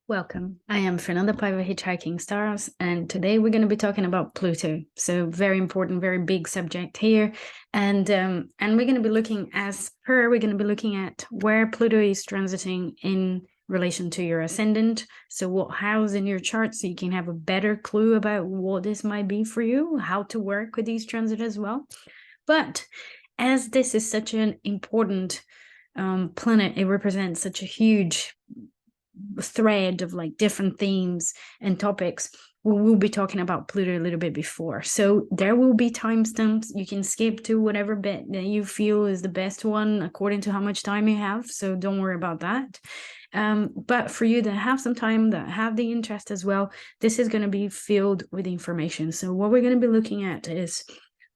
Welcome. I am Fernanda Paiva Hitchhiking Stars, and today we're going to be talking about Pluto. So very important, very big subject here, and we're going to be looking we're going to be looking at where Pluto is transiting in relation to your ascendant. So what house in your chart, so you can have a better clue about what this might be for you, how to work with these transits as well. But as this is such an important planet, it represents such a huge thread of like different themes and topics. We will be talking about Pluto a little bit before, so there will be timestamps. You can skip to whatever bit that you feel is the best one according to how much time you have, so don't worry about that. But for you that have some time, that have the interest as well, this is going to be filled with information. So what we're going to be looking at is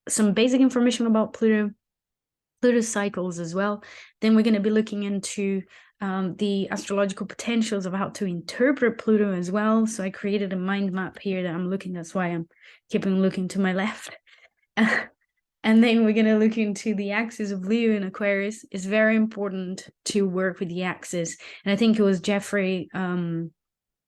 some basic information about Pluto cycles as well. Then we're going to be looking into the astrological potentials of how to interpret Pluto as well. So I created a mind map here that I'm looking, that's why I'm keeping looking to my left. And then we're going to look into the axis of Leo and Aquarius. It's very important to work with the axis. And I think it was Jeffrey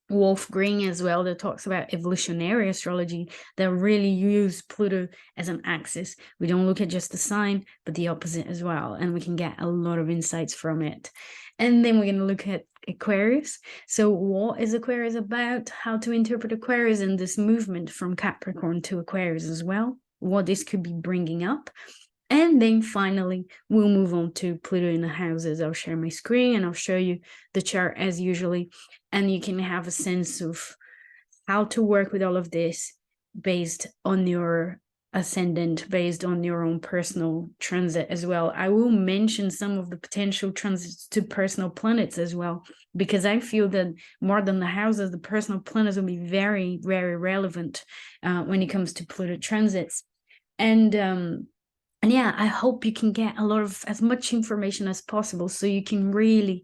Wolf Green as well that talks about evolutionary astrology that really use Pluto as an axis. We don't look at just the sign, but the opposite as well, and we can get a lot of insights from it. And then we're going to look at Aquarius. So what is Aquarius about? How to interpret Aquarius and this movement from Capricorn to Aquarius as well, what this could be bringing up. And then finally, we'll move on to Pluto in the houses. I'll share my screen and I'll show you the chart as usually. And you can have a sense of how to work with all of this based on your ascendant, based on your own personal transit as well. I will mention some of the potential transits to personal planets as well, because I feel that more than the houses, the personal planets will be very, very relevant when it comes to Pluto transits. And yeah, I hope you can get as much information as possible so you can really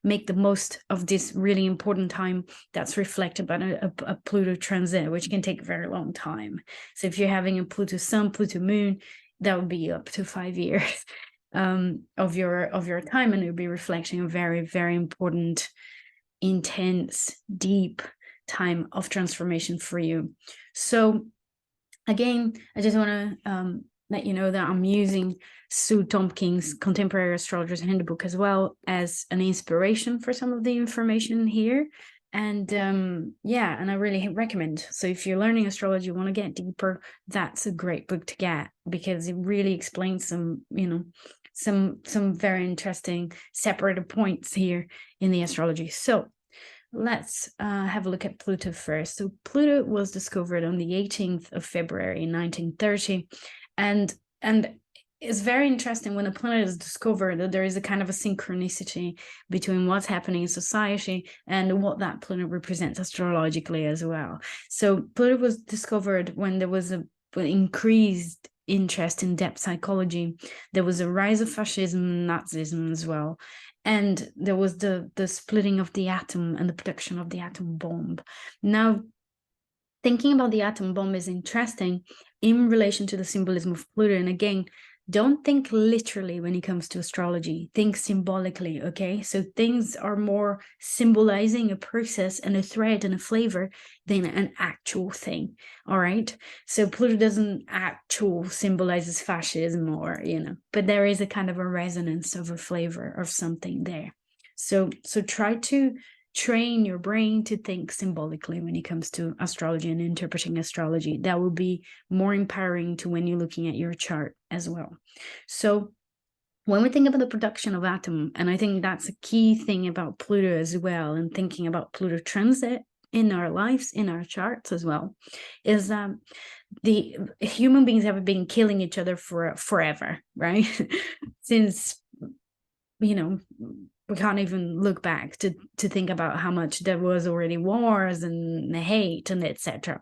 make the most of this really important time that's reflected by a Pluto transit, which can take a very long time. So if you're having a Pluto sun, Pluto moon, that would be up to 5 years of your time, and it would be reflecting a very, very important, intense, deep time of transformation for you. So again, I just want to let you know that I'm using Sue Tompkins' Contemporary Astrologer's Handbook as well as an inspiration for some of the information here. And yeah, and I really recommend. So if you're learning astrology, you want to get deeper, that's a great book to get, because it really explains some very interesting separated points here in the astrology. So let's have a look at Pluto first. So Pluto was discovered on the 18th of February 1930. And it's very interesting when a planet is discovered that there is a kind of a synchronicity between what's happening in society and what that planet represents astrologically as well. So Pluto was discovered when there was an increased interest in depth psychology. There was a rise of fascism, Nazism as well. And there was the splitting of the atom and the production of the atom bomb. Now, thinking about the atom bomb is interesting in relation to the symbolism of Pluto. And again, don't think literally when it comes to astrology, think symbolically, okay? So things are more symbolizing a process and a thread and a flavor than an actual thing, all right? So Pluto doesn't actually symbolizes fascism or, but there is a kind of a resonance of a flavor of something there. So try to train your brain to think symbolically when it comes to astrology and interpreting astrology. That will be more empowering to when you're looking at your chart as well. So when we think about the production of atom, and I think that's a key thing about Pluto as well, and thinking about Pluto transit in our lives, in our charts as well, is that the human beings have been killing each other for forever, right? Since, we can't even look back to think about how much there was already wars and hate and etc.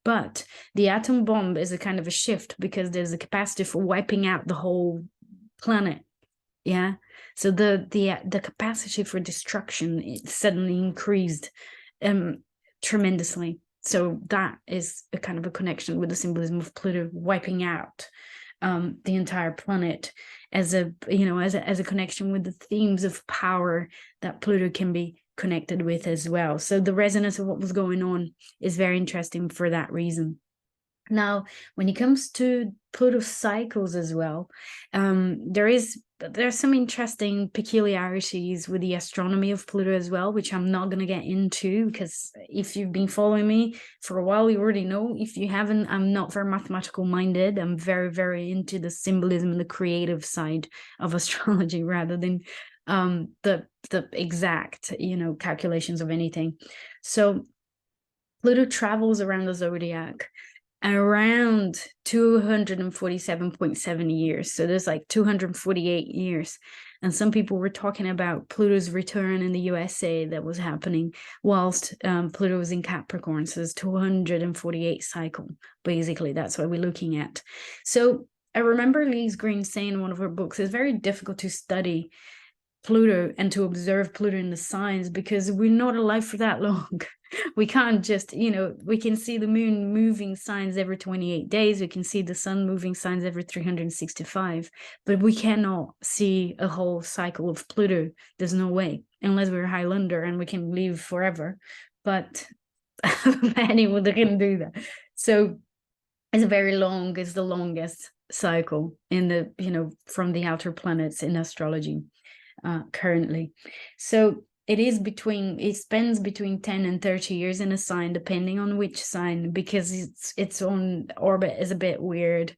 But the atom bomb is a kind of a shift, because there's a capacity for wiping out the whole planet. Yeah. So the capacity for destruction, it suddenly increased tremendously. So that is a kind of a connection with the symbolism of Pluto wiping out the entire planet, as a connection with the themes of power that Pluto can be connected with as well. So the resonance of what was going on is very interesting for that reason. Now, when it comes to Pluto cycles as well, there's some interesting peculiarities with the astronomy of Pluto as well, which I'm not going to get into, because if you've been following me for a while, you already know. If you haven't, I'm not very mathematical minded. I'm very, very into the symbolism and the creative side of astrology rather than the exact, calculations of anything. So Pluto travels around the zodiac around 247.7 years. So there's like 248 years. And some people were talking about Pluto's return in the USA that was happening whilst Pluto was in Capricorn. So it's 248 cycle, basically. That's what we're looking at. So I remember Lise Green saying in one of her books, it's very difficult to study Pluto and to observe Pluto in the signs because we're not alive for that long. We can't just, we can see the moon moving signs every 28 days. We can see the sun moving signs every 365, but we cannot see a whole cycle of Pluto. There's no way, unless we're Highlander and we can live forever. But anyway, they can do that. So it's very long. It's the longest cycle in the, from the outer planets in astrology. Currently. So it spends between 10 and 30 years in a sign, depending on which sign, because its own orbit is a bit weird.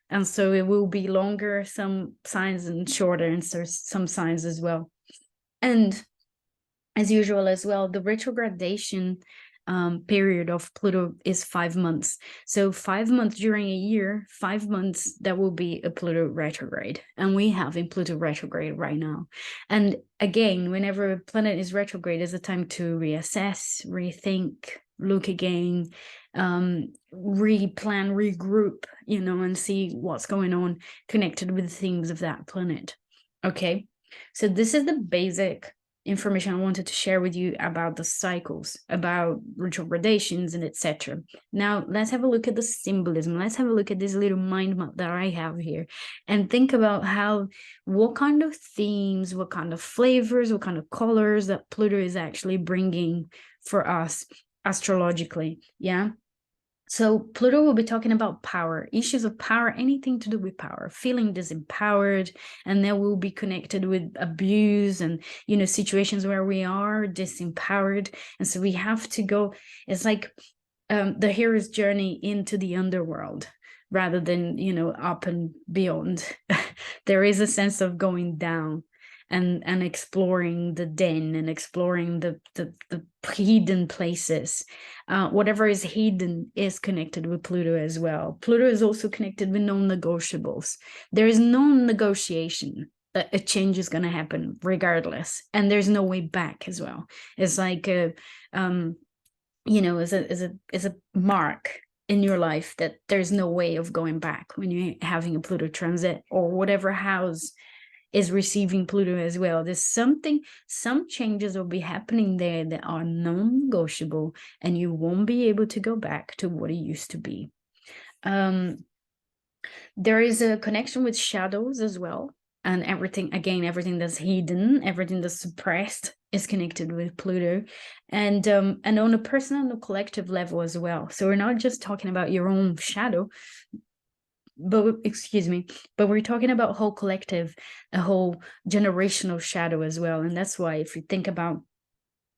And so it will be longer, some signs, and shorter, and some signs as well. And as usual as well, the retrogradation period of Pluto is 5 months. So 5 months during a year, 5 months, that will be a Pluto retrograde. And we have in Pluto retrograde right now. And again, whenever a planet is retrograde, is a time to reassess, rethink, look again, replan, regroup, and see what's going on connected with the themes of that planet. Okay, so this is the basic information I wanted to share with you about the cycles, about retrogradations, and etc. Now, let's have a look at the symbolism. Let's have a look at this little mind map that I have here and think about what kind of themes, what kind of flavors, what kind of colors that Pluto is actually bringing for us astrologically. Yeah. So Pluto will be talking about power, issues of power, anything to do with power, feeling disempowered, and that will be connected with abuse and, situations where we are disempowered. And so we have to go, it's like the hero's journey into the underworld rather than, up and beyond. There is a sense of going down and exploring the den and exploring the hidden places. Whatever is hidden is connected with Pluto as well. Pluto is also connected with non-negotiables. There is no negotiation. A change is going to happen regardless, and there's no way back as well. It's like is a mark in your life that there's no way of going back when you're having a Pluto transit, or whatever house is receiving Pluto as well. There's some changes will be happening there that are non-negotiable, and you won't be able to go back to what it used to be. There is a connection with shadows as well, and everything that's hidden, everything that's suppressed is connected with Pluto, and on a personal and a collective level as well. So we're not just talking about your own shadow, but we're talking about whole collective, a whole generational shadow as well. And that's why if you think about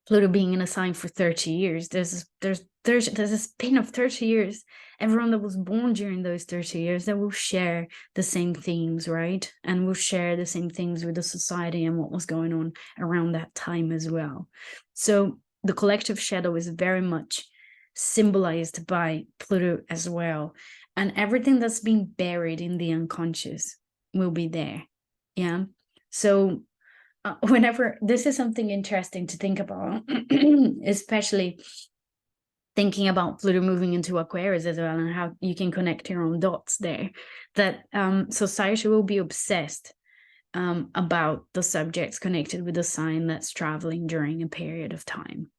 Pluto being in a sign for 30 years, there's a span of 30 years, everyone that was born during those 30 years that will share the same themes, right? And will share the same things with the society and what was going on around that time as well. So the collective shadow is very much symbolized by Pluto as well. And everything that's being buried in the unconscious will be there. Yeah. So whenever, this is something interesting to think about, especially thinking about Pluto moving into Aquarius as well, and how you can connect your own dots there, that society will be obsessed about the subjects connected with the sign that's traveling during a period of time.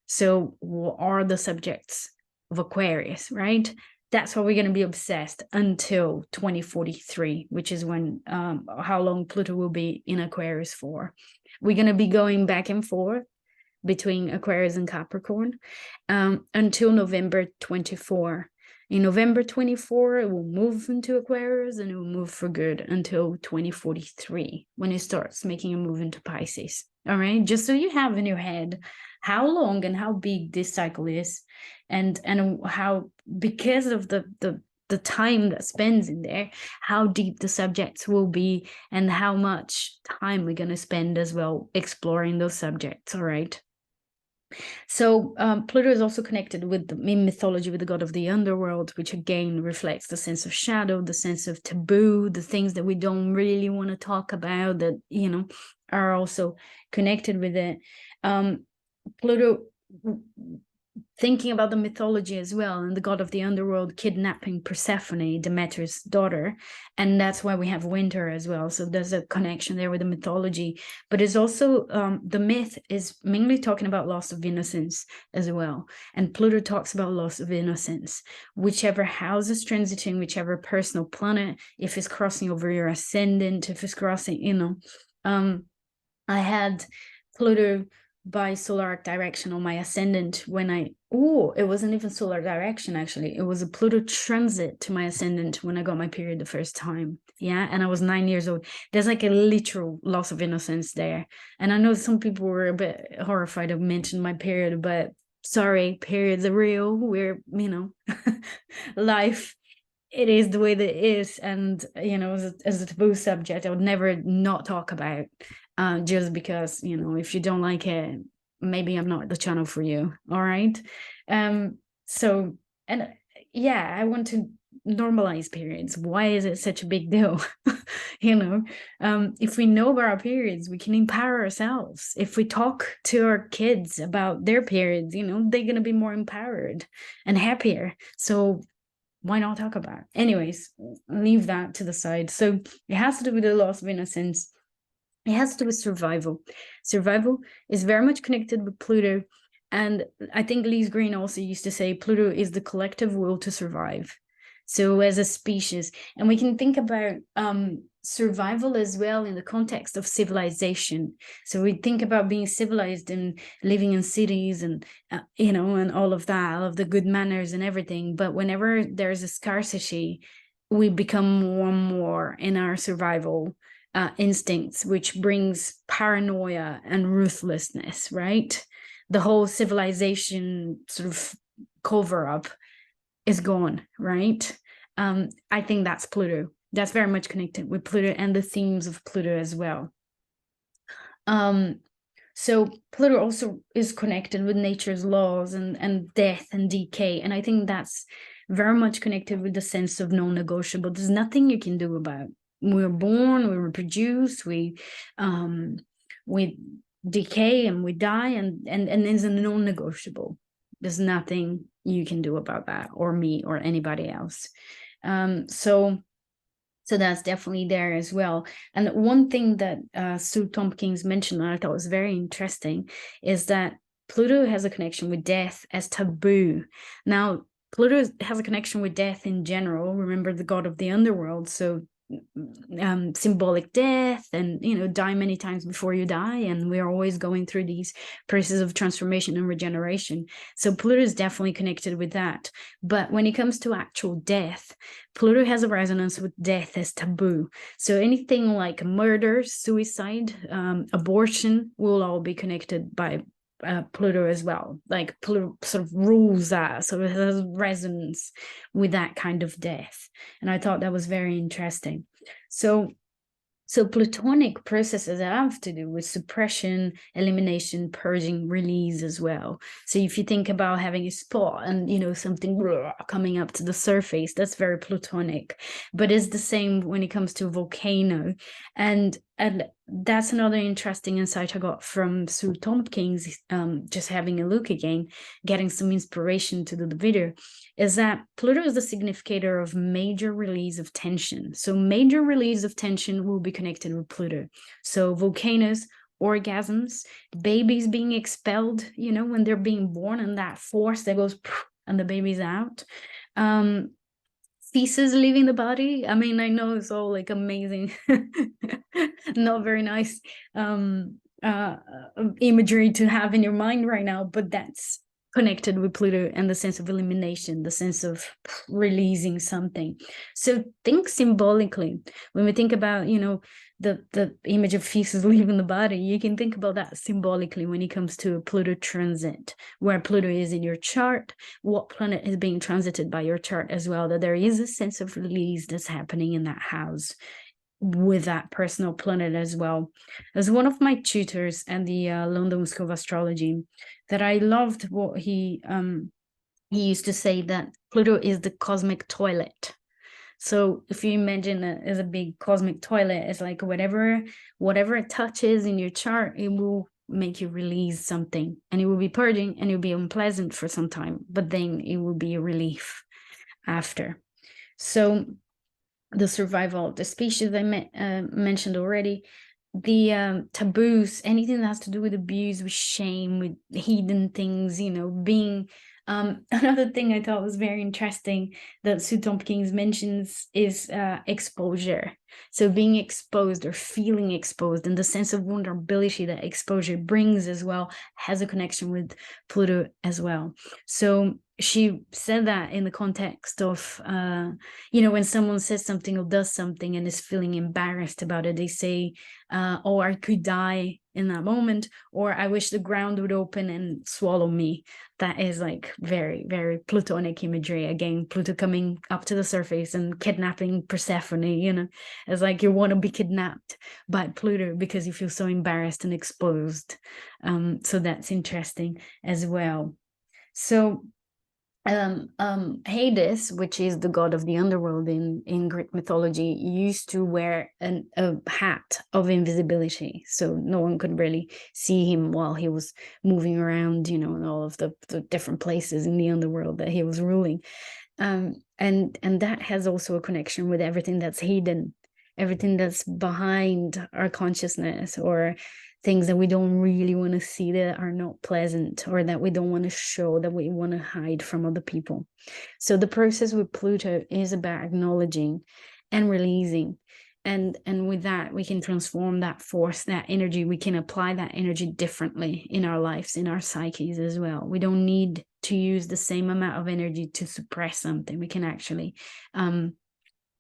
So what are the subjects of Aquarius, right? That's why we're going to be obsessed until 2043, which is when how long Pluto will be in Aquarius for. We're going to be going back and forth between Aquarius and Capricorn, until November 24. In November 24, it will move into Aquarius and it will move for good until 2043, when it starts making a move into Pisces. All right, just so you have in your head how long and how big this cycle is, and how, because of the time that spends in there, how deep the subjects will be, and how much time we're going to spend as well exploring those subjects. All right. So Pluto is also connected with in mythology with the god of the underworld, which again reflects the sense of shadow, the sense of taboo, the things that we don't really want to talk about that, you know, are also connected with it. Pluto, thinking about the mythology as well, and the god of the underworld kidnapping Persephone, Demeter's daughter, and that's why we have winter as well. So there's a connection there with the mythology, but it's also the myth is mainly talking about loss of innocence as well, and Pluto talks about loss of innocence. Whichever house is transiting, whichever personal planet, if it's crossing over your ascendant, if it's crossing, you know, I had Pluto by solar direction on my ascendant when it wasn't even solar direction, actually. It was a Pluto transit to my ascendant when I got my period the first time. Yeah, and I was 9 years old. There's like a literal loss of innocence there. And I know some people were a bit horrified of mentioning my period, but sorry, periods are real. We're, you know, life, it is the way that it is. And, you know, as a taboo subject, I would never not talk about, just because, you know, if you don't like it, maybe I'm not the channel for you. All right. So, and yeah, I want to normalize periods. Why is it such a big deal? You know, if we know about our periods, we can empower ourselves. If we talk to our kids about their periods, you know, they're going to be more empowered and happier. So why not talk about it? Anyways, leave that to the side. So it has to do with the loss of innocence. It has to do with survival. Survival is very much connected with Pluto. And I think Lise Green also used to say Pluto is the collective will to survive. So as a species, and we can think about survival as well in the context of civilization. So we think about being civilized and living in cities and, you know, and all of that, all of the good manners and everything. But whenever there's a scarcity, we become more and more in our survival instincts, which brings paranoia and ruthlessness, right? The whole civilization sort of cover up is gone, right? I think that's Pluto. That's very much connected with Pluto and the themes of Pluto as well. So Pluto also is connected with nature's laws and death and decay. And I think that's very much connected with the sense of non-negotiable. There's nothing you can do about it. We're born, we reproduce, we decay and we die, and it's a non-negotiable. There's nothing you can do about that, or me, or anybody else. So that's definitely there as well. And one thing that Sue Tompkins mentioned, and I thought was very interesting, is that Pluto has a connection with death as taboo. Now, Pluto has a connection with death in general. Remember, the god of the underworld. So symbolic death, and, you know, die many times before you die, and we're always going through these processes of transformation and regeneration. So Pluto is definitely connected with that. But when it comes to actual death, Pluto has a resonance with death as taboo. So anything like murder, suicide, abortion will all be connected by Pluto as well. Like Pluto sort of rules that, so it has resonance with that kind of death. And I thought that was very interesting. So Plutonic processes have to do with suppression, elimination, purging, release as well. So if you think about having a spot and, you know, something coming up to the surface, that's very Plutonic. But it's the same when it comes to a volcano. And that's another interesting insight I got from Sue Tompkins, just having a look again, getting some inspiration to do the video, is that Pluto is the significator of major release of tension. So major release of tension will be connected with Pluto. So volcanoes, orgasms, babies being expelled, you know, when they're being born, and that force that goes and the baby's out. Feces leaving the body. I mean, I know it's all like amazing, not very nice. imagery to have in your mind right now, but that's connected with Pluto and the sense of elimination, the sense of releasing something. So think symbolically. When we think about, you know, the image of feces leaving the body, you can think about that symbolically when it comes to a Pluto transit, where Pluto is in your chart, what planet is being transited by your chart as well, that there is a sense of release that's happening in that house with that personal planet as well. As one of my tutors at the London School of Astrology, that I loved what he used to say, that Pluto is the cosmic toilet. So if you imagine it as a big cosmic toilet, it's like whatever it touches in your chart, it will make you release something, and it will be purging and it will be unpleasant for some time, but then it will be a relief after. So the survival of the species I mentioned already, the taboos, anything that has to do with abuse, with shame, with hidden things, you know, being another thing I thought was very interesting that Sue Tompkins mentions is exposure. So being exposed or feeling exposed, and the sense of vulnerability that exposure brings as well has a connection with Pluto as well. So she said that in the context of, you know, when someone says something or does something and is feeling embarrassed about it, they say, oh, I could die in that moment, or I wish the ground would open and swallow me. That is like very, very Plutonic imagery. Again, Pluto coming up to the surface and kidnapping Persephone, you know, it's like you want to be kidnapped by Pluto because you feel so embarrassed and exposed. So that's interesting as well. So Hades, which is the god of the underworld in Greek mythology, used to wear a hat of invisibility, so no one could really see him while he was moving around, you know, in all of the different places in the underworld that he was ruling. And that has also a connection with everything that's hidden, everything that's behind our consciousness, or things that we don't really want to see, that are not pleasant, or that we don't want to show, that we want to hide from other people. So the process with Pluto is about acknowledging and releasing. And with that, we can transform that force, that energy. We can apply that energy differently in our lives, in our psyches as well. We don't need to use the same amount of energy to suppress something. We can actually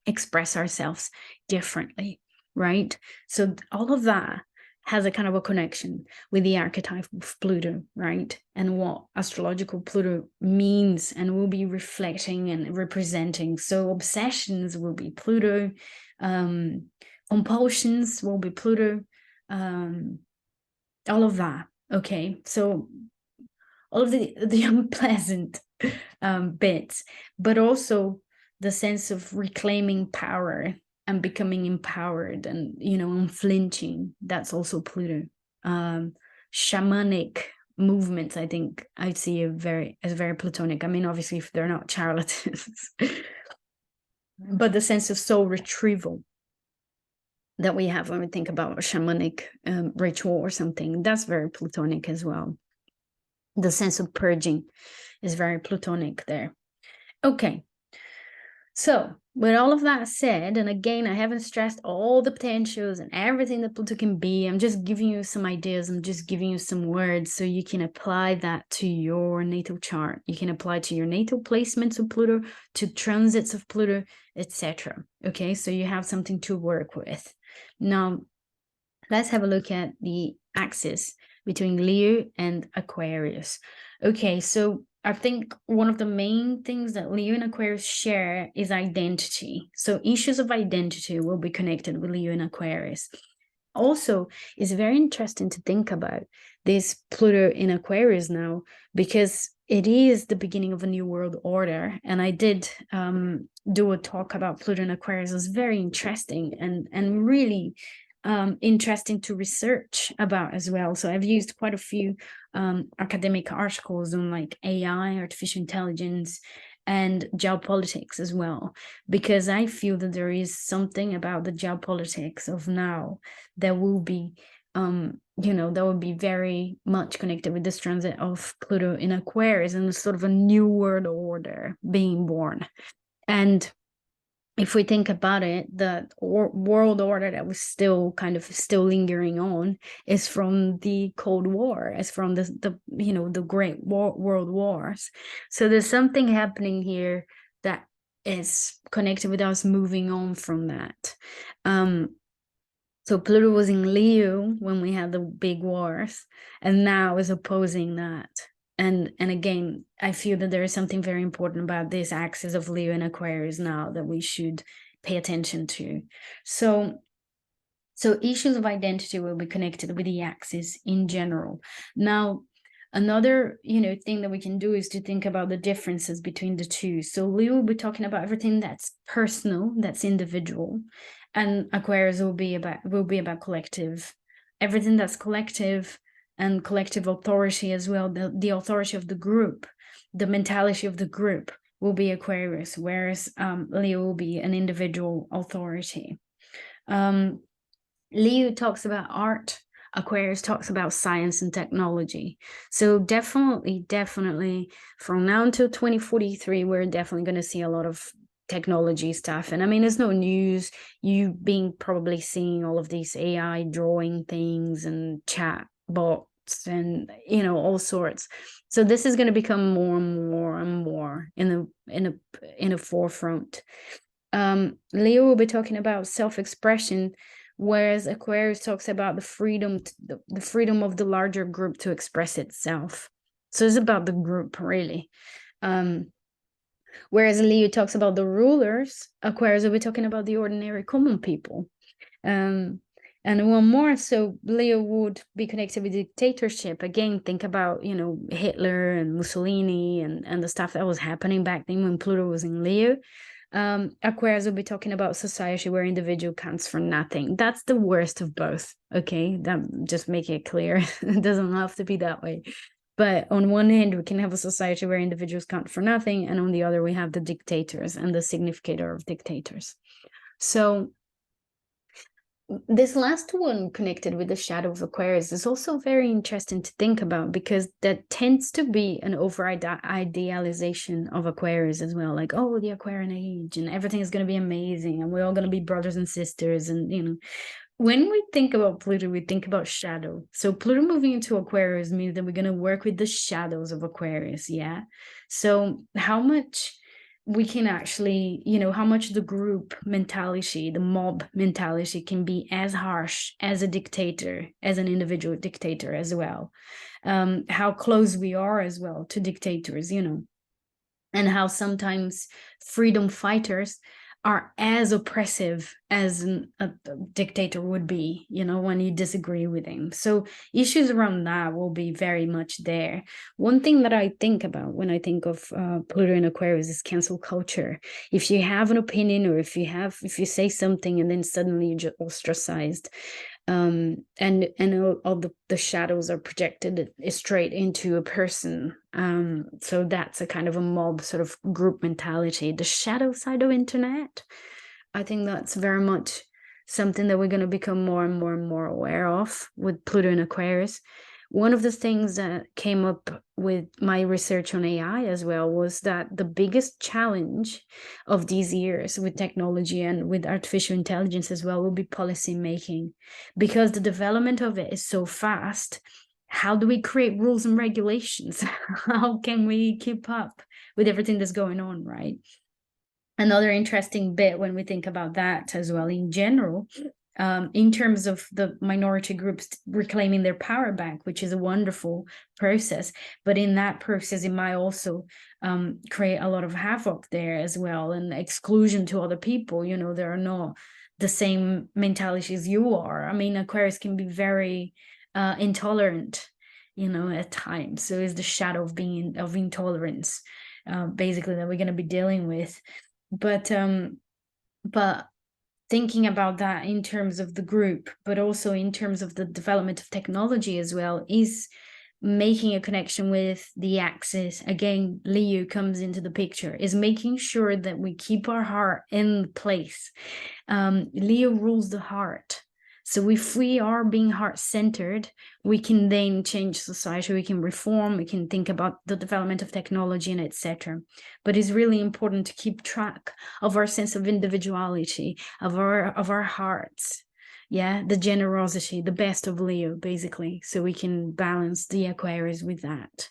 express ourselves differently, right? So all of that has a kind of a connection with the archetype of Pluto, right? And what astrological Pluto means and will be reflecting and representing. So obsessions will be Pluto, compulsions will be Pluto, all of that, okay? So all of the unpleasant bits, but also the sense of reclaiming power and becoming empowered and, you know, unflinching. That's also Pluto. Shamanic movements, I think I see as very Plutonic. I mean, obviously, if they're not charlatans, but the sense of soul retrieval that we have when we think about a shamanic ritual or something, that's very Plutonic as well. The sense of purging is very Plutonic there. Okay. So with all of that said, and again, I haven't stressed all the potentials and everything that Pluto can be. I'm just giving you some ideas. I'm just giving you some words so you can apply that to your natal chart. You can apply to your natal placements of Pluto, to transits of Pluto, etc. Okay, so you have something to work with. Now, let's have a look at the axis between Leo and Aquarius. Okay, so I think one of the main things that Leo and Aquarius share is identity. So issues of identity will be connected with Leo and Aquarius. Also, it's very interesting to think about this Pluto in Aquarius now, because it is the beginning of a new world order. And I did do a talk about Pluto in Aquarius. It was very interesting and really interesting to research about as well. So I've used quite a few academic articles on like AI, artificial intelligence, and geopolitics as well, because I feel that there is something about the geopolitics of now that will be you know, that would be very much connected with this transit of Pluto in Aquarius and sort of a new world order being born. And if we think about it, the world order that was still lingering on is from the Cold War, is from the great world wars. So there's something happening here that is connected with us moving on from that. So Pluto was in Leo when we had the big wars, and now is opposing that. And again, I feel that there is something very important about this axis of Leo and Aquarius now that we should pay attention to. So issues of identity will be connected with the axis in general. Now, another thing that we can do is to think about the differences between the two. So Leo will be talking about everything that's personal, that's individual, and Aquarius will be about collective, everything that's collective and collective authority as well. The authority of the group, the mentality of the group will be Aquarius, whereas Leo will be an individual authority. Leo talks about art, Aquarius talks about science and technology. So definitely from now until 2043, we're definitely going to see a lot of technology stuff. And I mean, it's no news, you being probably seeing all of these AI drawing things and chat bots and all sorts. So this is going to become more and more in the forefront. Leo will be talking about self-expression, whereas Aquarius talks about the freedom of the larger group to express itself. So it's about the group, really. Whereas Leo talks about the rulers, Aquarius will be talking about the ordinary common people. And one more, so Leo would be connected with dictatorship. Again, think about, Hitler and Mussolini and the stuff that was happening back then when Pluto was in Leo. Aquarius will be talking about society where individual counts for nothing. That's the worst of both, okay? That just make it clear. It doesn't have to be that way. But on one hand, we can have a society where individuals count for nothing, and on the other, we have the dictators and the significator of dictators. So this last one, connected with the shadow of Aquarius, is also very interesting to think about, because that tends to be an over-idealization of Aquarius as well. Like, oh, the Aquarian age, and everything is going to be amazing, and we're all going to be brothers and sisters. And, when we think about Pluto, we think about shadow. So Pluto moving into Aquarius means that we're going to work with the shadows of Aquarius, yeah? So how much we can actually, how much the group mentality, the mob mentality can be as harsh as a dictator, as an individual dictator as well. How close we are as well to dictators, and how sometimes freedom fighters are as oppressive as a dictator would be, when you disagree with him. So issues around that will be very much there. One thing that I think about when I think of Pluto and Aquarius is cancel culture. If you have an opinion, or if you say something and then suddenly you're just ostracized, and all the shadows are projected straight into a person. So that's a kind of a mob sort of group mentality. The shadow side of internet, I think that's very much something that we're going to become more and more aware of with Pluto and Aquarius. One of the things that came up with my research on AI as well was that the biggest challenge of these years with technology and with artificial intelligence as well will be policy making, because the development of it is so fast. How do we create rules and regulations? How can we keep up with everything that's going on, right? Another interesting bit when we think about that as well in general, in terms of the minority groups reclaiming their power back, which is a wonderful process. But in that process, it might also create a lot of havoc there as well, and exclusion to other people. There are not the same mentalities you are. I mean, Aquarius can be very intolerant, at times. So it's the shadow of intolerance, basically, that we're going to be dealing with. But thinking about that in terms of the group, but also in terms of the development of technology as well, is making a connection with the axis. Again, Leo comes into the picture, is making sure that we keep our heart in place. Leo rules the heart. So if we are being heart-centered, we can then change society, we can reform, we can think about the development of technology and etc. But it's really important to keep track of our sense of individuality, of our hearts. Yeah, the generosity, the best of Leo, basically, so we can balance the Aquarius with that.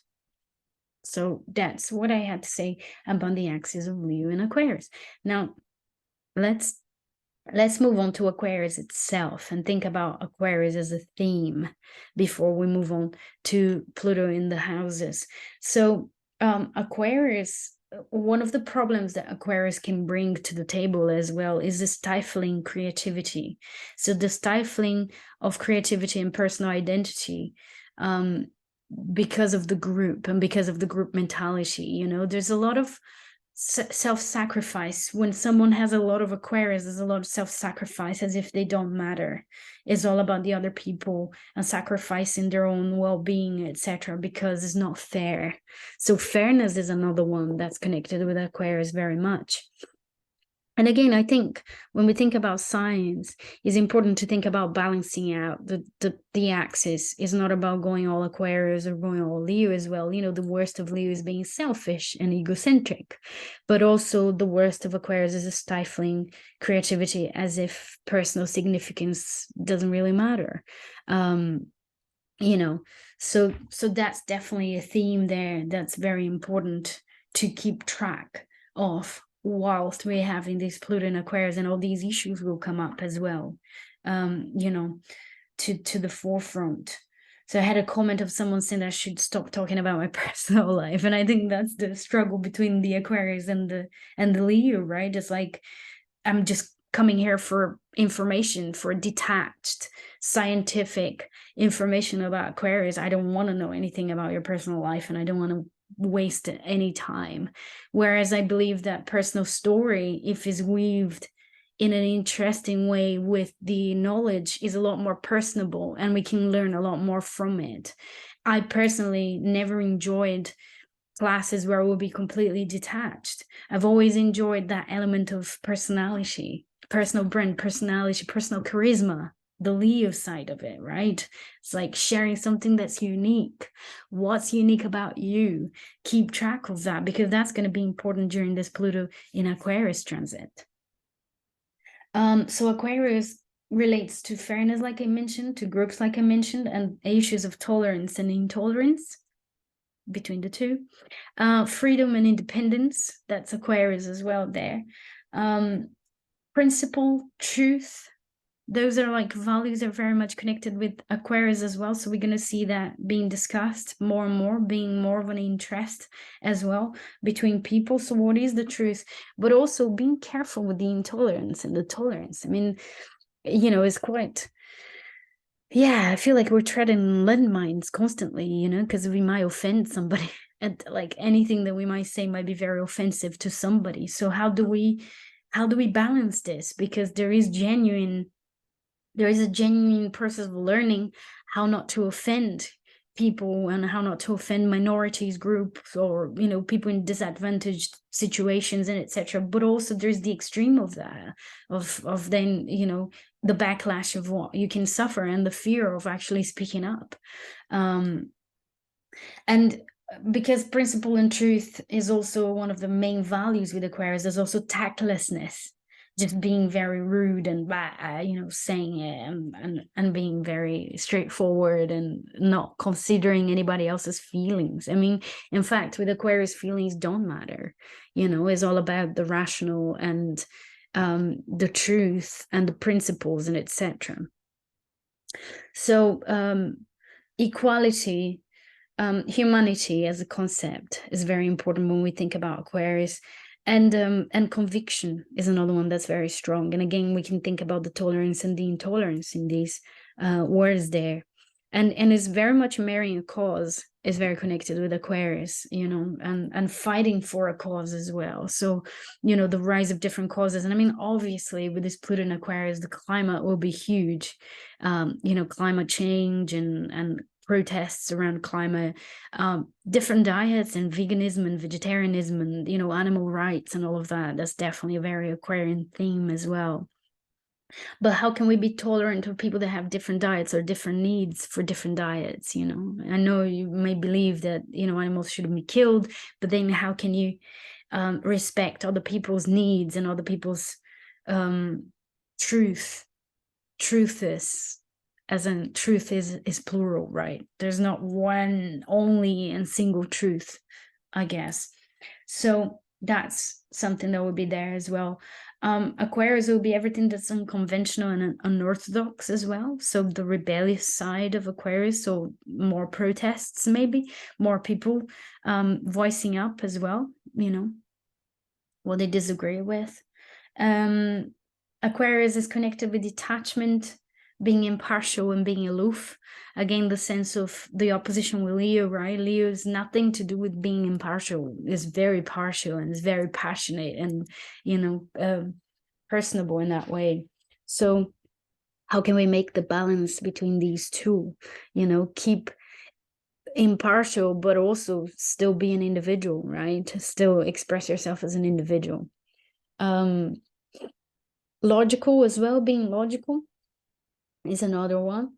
So that's what I had to say about the axis of Leo and Aquarius. Now, let's move on to Aquarius itself and think about Aquarius as a theme before we move on to Pluto in the houses. So Aquarius, one of the problems that Aquarius can bring to the table as well is the stifling creativity. So the stifling of creativity and personal identity, because of the group and because of the group mentality. You know, there's a lot of self-sacrifice. When someone has a lot of Aquarius, there's a lot of self-sacrifice, as if they don't matter. It's all about the other people and sacrificing their own well-being, etc., because it's not fair. So fairness is another one that's connected with Aquarius very much. And again, I think when we think about signs, it's important to think about balancing out the axis. Is not about going all Aquarius or going all Leo as well. You know, the worst of Leo is being selfish and egocentric, but also the worst of Aquarius is a stifling creativity, as if personal significance doesn't really matter. You know, so that's definitely a theme there that's very important to keep track of whilst we're having this Pluto in Aquarius, and all these issues will come up as well, you know, to the forefront. So I had a comment of someone saying that I should stop talking about my personal life, and I think that's the struggle between the Aquarius and the Leo, right? It's like, I'm just coming here for information, for detached scientific information about Aquarius. I don't want to know anything about your personal life, and I don't want to waste any time. Whereas I believe that personal story, if is weaved in an interesting way with the knowledge, is a lot more personable, and we can learn a lot more from it. I personally never enjoyed classes where I will be completely detached. I've always enjoyed that element of personality, personal brand, personality, personal charisma, the Leo side of it, right? It's like sharing something that's unique. What's unique about you? Keep track of that, because that's going to be important during this Pluto in Aquarius transit. So Aquarius relates to fairness, like I mentioned, to groups, like I mentioned, and issues of tolerance and intolerance between the two. Freedom and independence, that's Aquarius as well there. Principle, truth, those are like values that are very much connected with Aquarius as well. So we're going to see that being discussed more and more, being more of an interest as well between people. So what is the truth? But also being careful with the intolerance and the tolerance. I mean, you know, it's quite... yeah, I feel like we're treading landmines constantly, you know, because we might offend somebody. And like anything that we might say might be very offensive to somebody. So how do we balance this? Because there is a genuine process of learning how not to offend people and how not to offend minorities, groups, or, you know, people in disadvantaged situations and etc. But also there's the extreme of that, of then, you know, the backlash of what you can suffer and the fear of actually speaking up. And because principle and truth is also one of the main values with Aquarius, there's also tactlessness, just being very rude and you know, saying it and being very straightforward and not considering anybody else's feelings. I mean, in fact, with Aquarius, feelings don't matter. You know, it's all about the rational and the truth and the principles and etc. So equality, humanity as a concept is very important when we think about Aquarius. And conviction is another one that's very strong. And again, we can think about the tolerance and the intolerance in these words there. And it's very much marrying a cause is very connected with Aquarius, you know, and fighting for a cause as well. So, you know, the rise of different causes. And I mean, obviously, with this Pluto in Aquarius, the climate will be huge. You know, climate change and protests around climate, different diets and veganism and vegetarianism and, you know, animal rights and all of that. That's definitely a very Aquarian theme as well. But how can we be tolerant of people that have different diets or different needs for different diets? You know, I know you may believe that, you know, animals shouldn't be killed, but then how can you respect other people's needs and other people's truth? Truth is, as in truth is plural, right? There's not one only and single truth, I guess. So that's something that will be there as well. Aquarius will be everything that's unconventional and unorthodox as well. So the rebellious side of Aquarius, so more protests, maybe more people voicing up as well, you know, what they disagree with. Aquarius is connected with detachment, being impartial and being aloof. Again, the sense of the opposition with Leo, right? Leo is nothing to do with being impartial. It's very partial and it's very passionate and, you know, personable in that way. So how can we make the balance between these two? You know, keep impartial, but also still be an individual, right? Still express yourself as an individual. Logical as well, being logical is another one.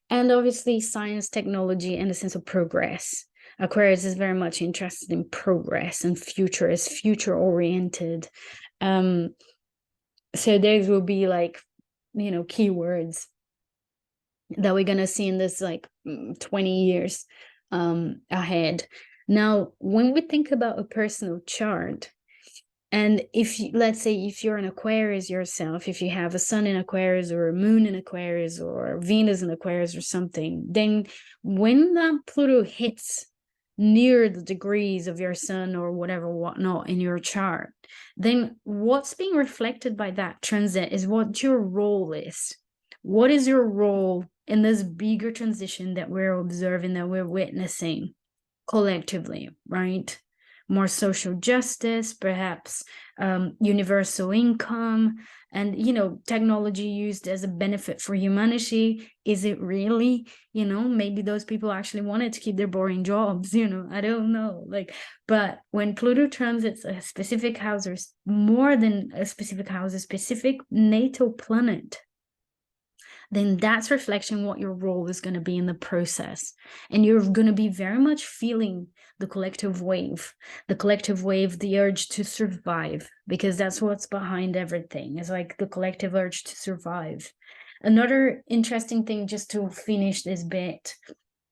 And obviously science, technology, and a sense of progress. Aquarius is very much interested in progress and future, is future oriented. So those will be like, you know, keywords that we're gonna see in this like 20 years ahead. Now, when we think about a personal chart, and if you, let's say if you're an Aquarius yourself, if you have a sun in Aquarius or a moon in Aquarius or Venus in Aquarius or something, then when that Pluto hits near the degrees of your sun or whatever whatnot in your chart, then what's being reflected by that transit is what your role is. What is your role in this bigger transition that we're observing, that we're witnessing collectively, right? More social justice, perhaps universal income, and, you know, technology used as a benefit for humanity. Is it really? You know, maybe those people actually wanted to keep their boring jobs, you know, I don't know. Like, but when Pluto transits a specific house, or more than a specific house, a specific natal planet, then that's reflection what your role is going to be in the process. And you're going to be very much feeling the collective wave, the urge to survive, because that's what's behind everything. It's like the collective urge to survive. Another interesting thing, just to finish this bit,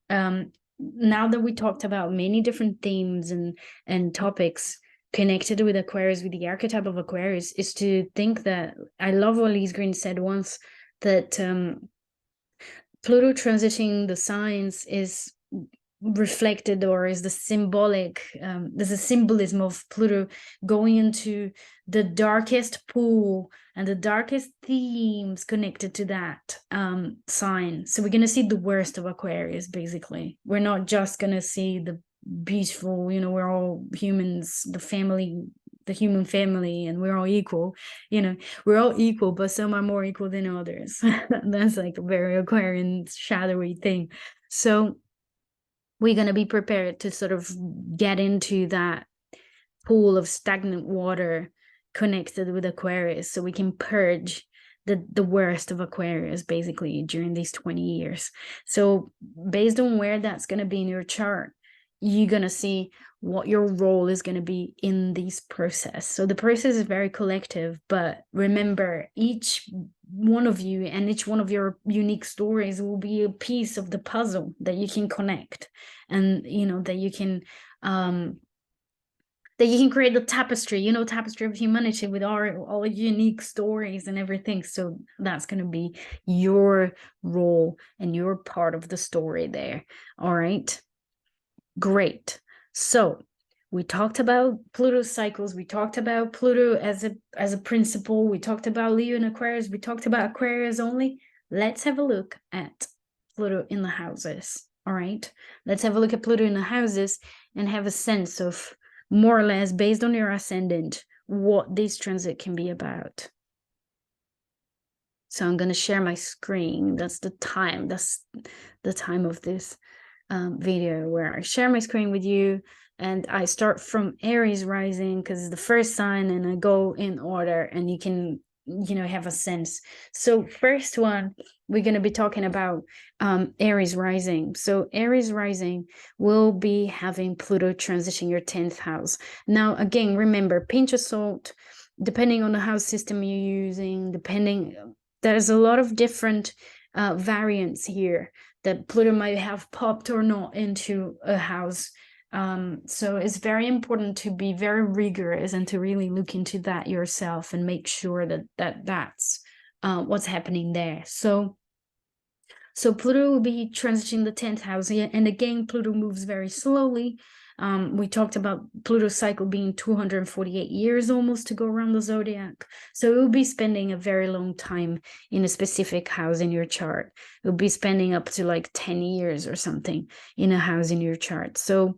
now that we talked about many different themes and topics connected with Aquarius, with the archetype of Aquarius, is to think that, I love what Lise Green said once, that Pluto transiting the signs is reflected, or is the symbolic, there's a symbolism of Pluto going into the darkest pool and the darkest themes connected to that sign. So we're going to see the worst of Aquarius, basically. We're not just going to see the beautiful, you know, we're all humans, the human family, and we're all equal, you know, we're all equal, but some are more equal than others. That's like a very Aquarian shadowy thing. So we're going to be prepared to sort of get into that pool of stagnant water connected with Aquarius, so we can purge the worst of Aquarius basically during these 20 years. So based on where that's going to be in your chart, you're going to see what your role is going to be in this process. So the process is very collective, but remember, each one of you and each one of your unique stories will be a piece of the puzzle that you can connect, and, you know, that you can create the tapestry, you know, tapestry of humanity with all unique stories and everything. So that's going to be your role and your part of the story there. All right. Great. So we talked about Pluto cycles. We talked about Pluto as a principle. We talked about Leo and Aquarius. We talked about Aquarius only. Let's have a look at Pluto in the houses. All right. Let's have a look at Pluto in the houses and have a sense of, more or less, based on your ascendant, what this transit can be about. So I'm going to share my screen. That's the time of this video where I share my screen with you, and I start from Aries rising because it's the first sign, and I go in order, and you can have a sense. So first one, we're going to be talking about Aries rising. So Aries rising will be having Pluto transition your 10th house. Now, again, remember, pinch of salt, depending on the house system you're using, there's a lot of different variants here that Pluto might have popped or not into a house. So it's very important to be very rigorous and to really look into that yourself and make sure that's what's happening there. So Pluto will be transiting the 10th house, and again, Pluto moves very slowly. We talked about Pluto's cycle being 248 years almost to go around the zodiac. So it will be spending a very long time in a specific house in your chart. It will be spending up to like 10 years or something in a house in your chart. So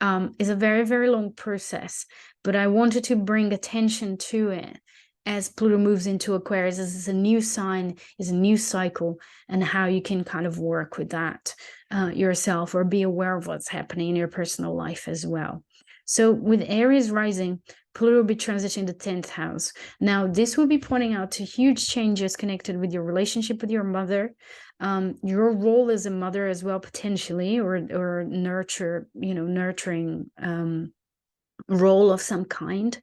it's a very, very long process, but I wanted to bring attention to it as Pluto moves into Aquarius. This is a new sign, is a new cycle, and how you can kind of work with that yourself, or be aware of what's happening in your personal life as well. So with Aries rising, Pluto will be transitioning the 10th house. Now, this will be pointing out to huge changes connected with your relationship with your mother, your role as a mother as well, potentially, or nurturing role of some kind.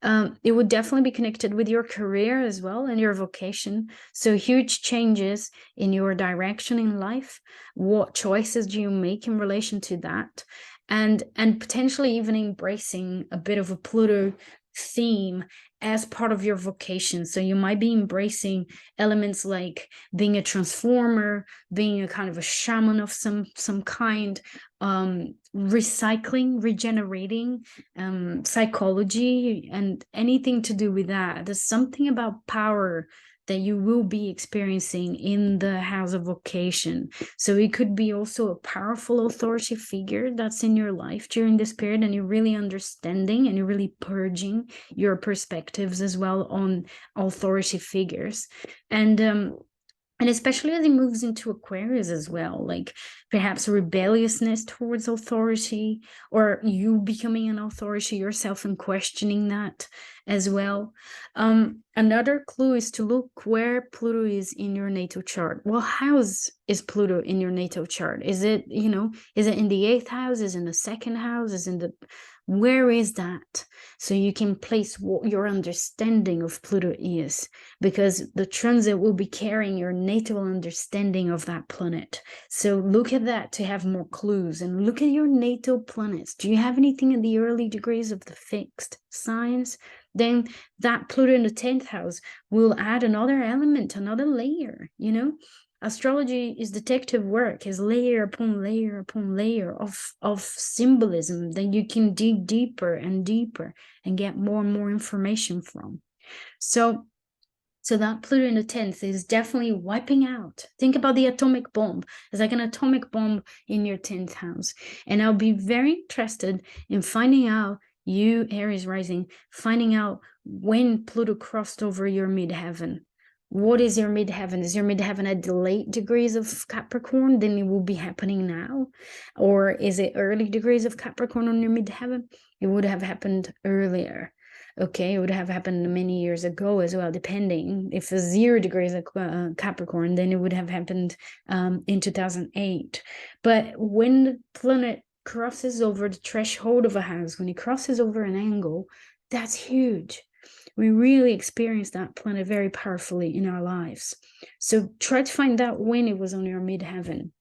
It would definitely be connected with your career as well and your vocation. So huge changes in your direction in life. What choices do you make in relation to that? And potentially even embracing a bit of a Pluto theme as part of your vocation. So you might be embracing elements like being a transformer, being a kind of a shaman of some kind, recycling, regenerating, psychology, and anything to do with that. There's something about power that you will be experiencing in the house of vocation. So it could be also a powerful authority figure that's in your life during this period, and you're really understanding and you're really purging your perspectives as well on authority figures. And especially as it moves into Aquarius as well, like perhaps rebelliousness towards authority, or you becoming an authority yourself and questioning that as well. Another clue is to look where Pluto is in your natal chart. What house is Pluto in your natal chart? Is it, is it in the 8th house? Is it in the 2nd house? Is in the... Where is that? So you can place what your understanding of Pluto is, because the transit will be carrying your natal understanding of that planet. So look at that to have more clues, and look at your natal planets. Do you have anything in the early degrees of the fixed signs? Then that Pluto in the 10th house will add another element, another layer, Astrology is detective work, is layer upon layer upon layer of symbolism that you can dig deeper and deeper and get more and more information from. So that Pluto in the 10th is definitely wiping out. Think about the atomic bomb. It's like an atomic bomb in your 10th house. And I'll be very interested in finding out, you Aries rising, finding out when Pluto crossed over your midheaven. What is your midheaven? Is your midheaven at the late degrees of Capricorn? Then it will be happening now. Or is it early degrees of Capricorn on your midheaven? It would have happened earlier. Okay, it would have happened many years ago as well, depending. If it's 0 degrees of Capricorn, then it would have happened in 2008. But when the planet crosses over the threshold of a house, when it crosses over an angle, that's huge. We really experience that planet very powerfully in our lives. So try to find out when it was on your midheaven.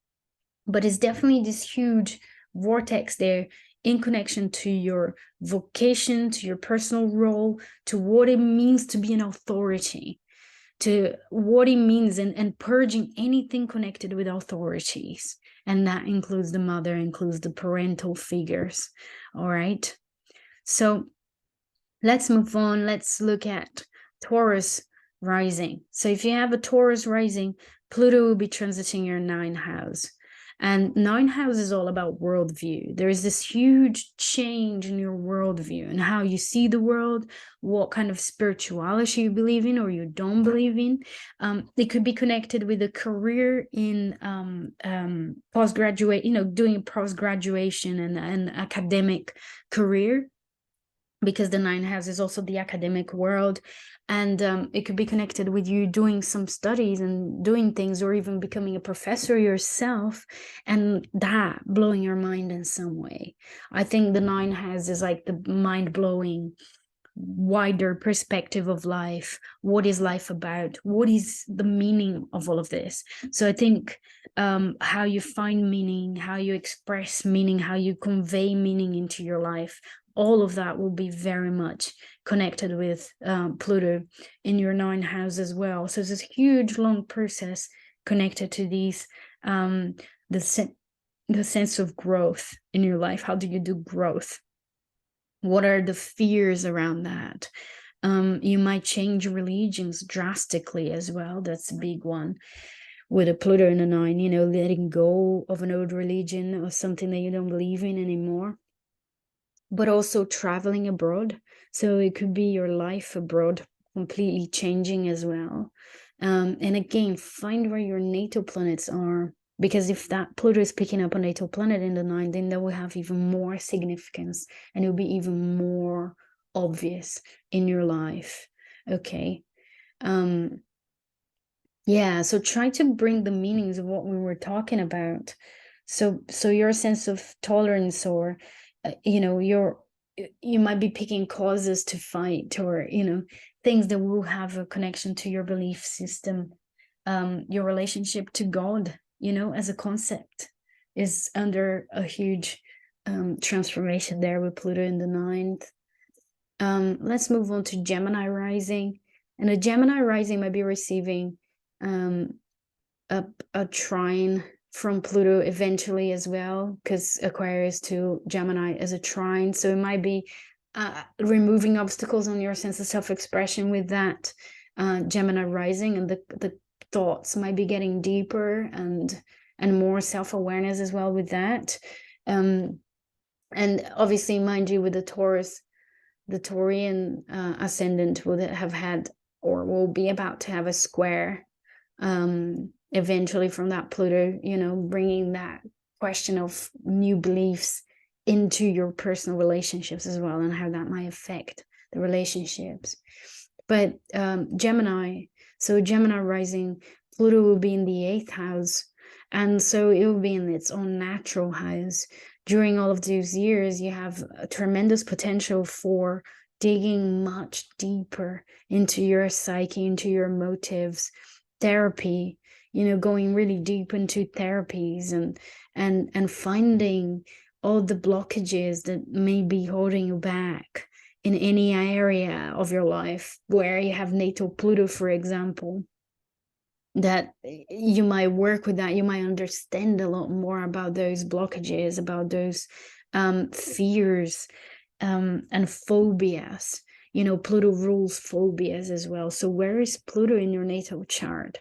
But it's definitely this huge vortex there in connection to your vocation, to your personal role, to what it means to be an authority, to what it means, and purging anything connected with authorities. And that includes the mother, includes the parental figures. All right. So let's move on. Let's look at Taurus rising. So if you have a Taurus rising, Pluto will be transiting your 9th house. And 9th house is all about worldview. There is this huge change in your worldview and how you see the world, what kind of spirituality you believe in or you don't believe in. It could be connected with a career in postgraduate, doing post-graduation and an academic career. because the 9th house is also the academic world, and it could be connected with you doing some studies and doing things, or even becoming a professor yourself, and that blowing your mind in some way. I think the 9th house is like the mind-blowing, wider perspective of life. What is life about? What is the meaning of all of this? So I think how you find meaning, how you express meaning, how you convey meaning into your life, all of that will be very much connected with Pluto in your 9th house as well. So it's this huge, long process connected to these, the sense of growth in your life. How do you do growth? What are the fears around that? You might change religions drastically as well. That's a big one. With a Pluto in the 9, you know, letting go of an old religion or something that you don't believe in anymore. But also traveling abroad. So it could be your life abroad completely changing as well. And again, find where your natal planets are, because if that Pluto is picking up a natal planet in the 9, then that will have even more significance, and it will be even more obvious in your life. Okay. Yeah, so try to bring the meanings of what we were talking about. So your sense of tolerance, or you know, you might be picking causes to fight, or you know, things that will have a connection to your belief system. Your relationship to God, you know, as a concept, is under a huge transformation there with Pluto in the 9th. Let's move on to Gemini rising. And a Gemini rising might be receiving a trine from Pluto eventually as well, because Aquarius to Gemini is a trine. So it might be removing obstacles on your sense of self-expression with that Gemini rising, and the thoughts might be getting deeper and more self-awareness as well with that. And obviously, mind you, with the Taurus, the Taurian ascendant will have had, or will be about to have, a square eventually from that Pluto, you know, bringing that question of new beliefs into your personal relationships as well, and how that might affect the relationships. But Gemini, so Gemini rising, Pluto will be in the 8th house, and so it will be in its own natural house. During all of those years, you have a tremendous potential for digging much deeper into your psyche, into your motives, therapy, you know, going really deep into therapies, and finding all the blockages that may be holding you back in any area of your life where you have natal Pluto, for example. That you might work with that, you might understand a lot more about those blockages, about those fears and phobias. You know, Pluto rules phobias as well. So where is Pluto in your natal chart?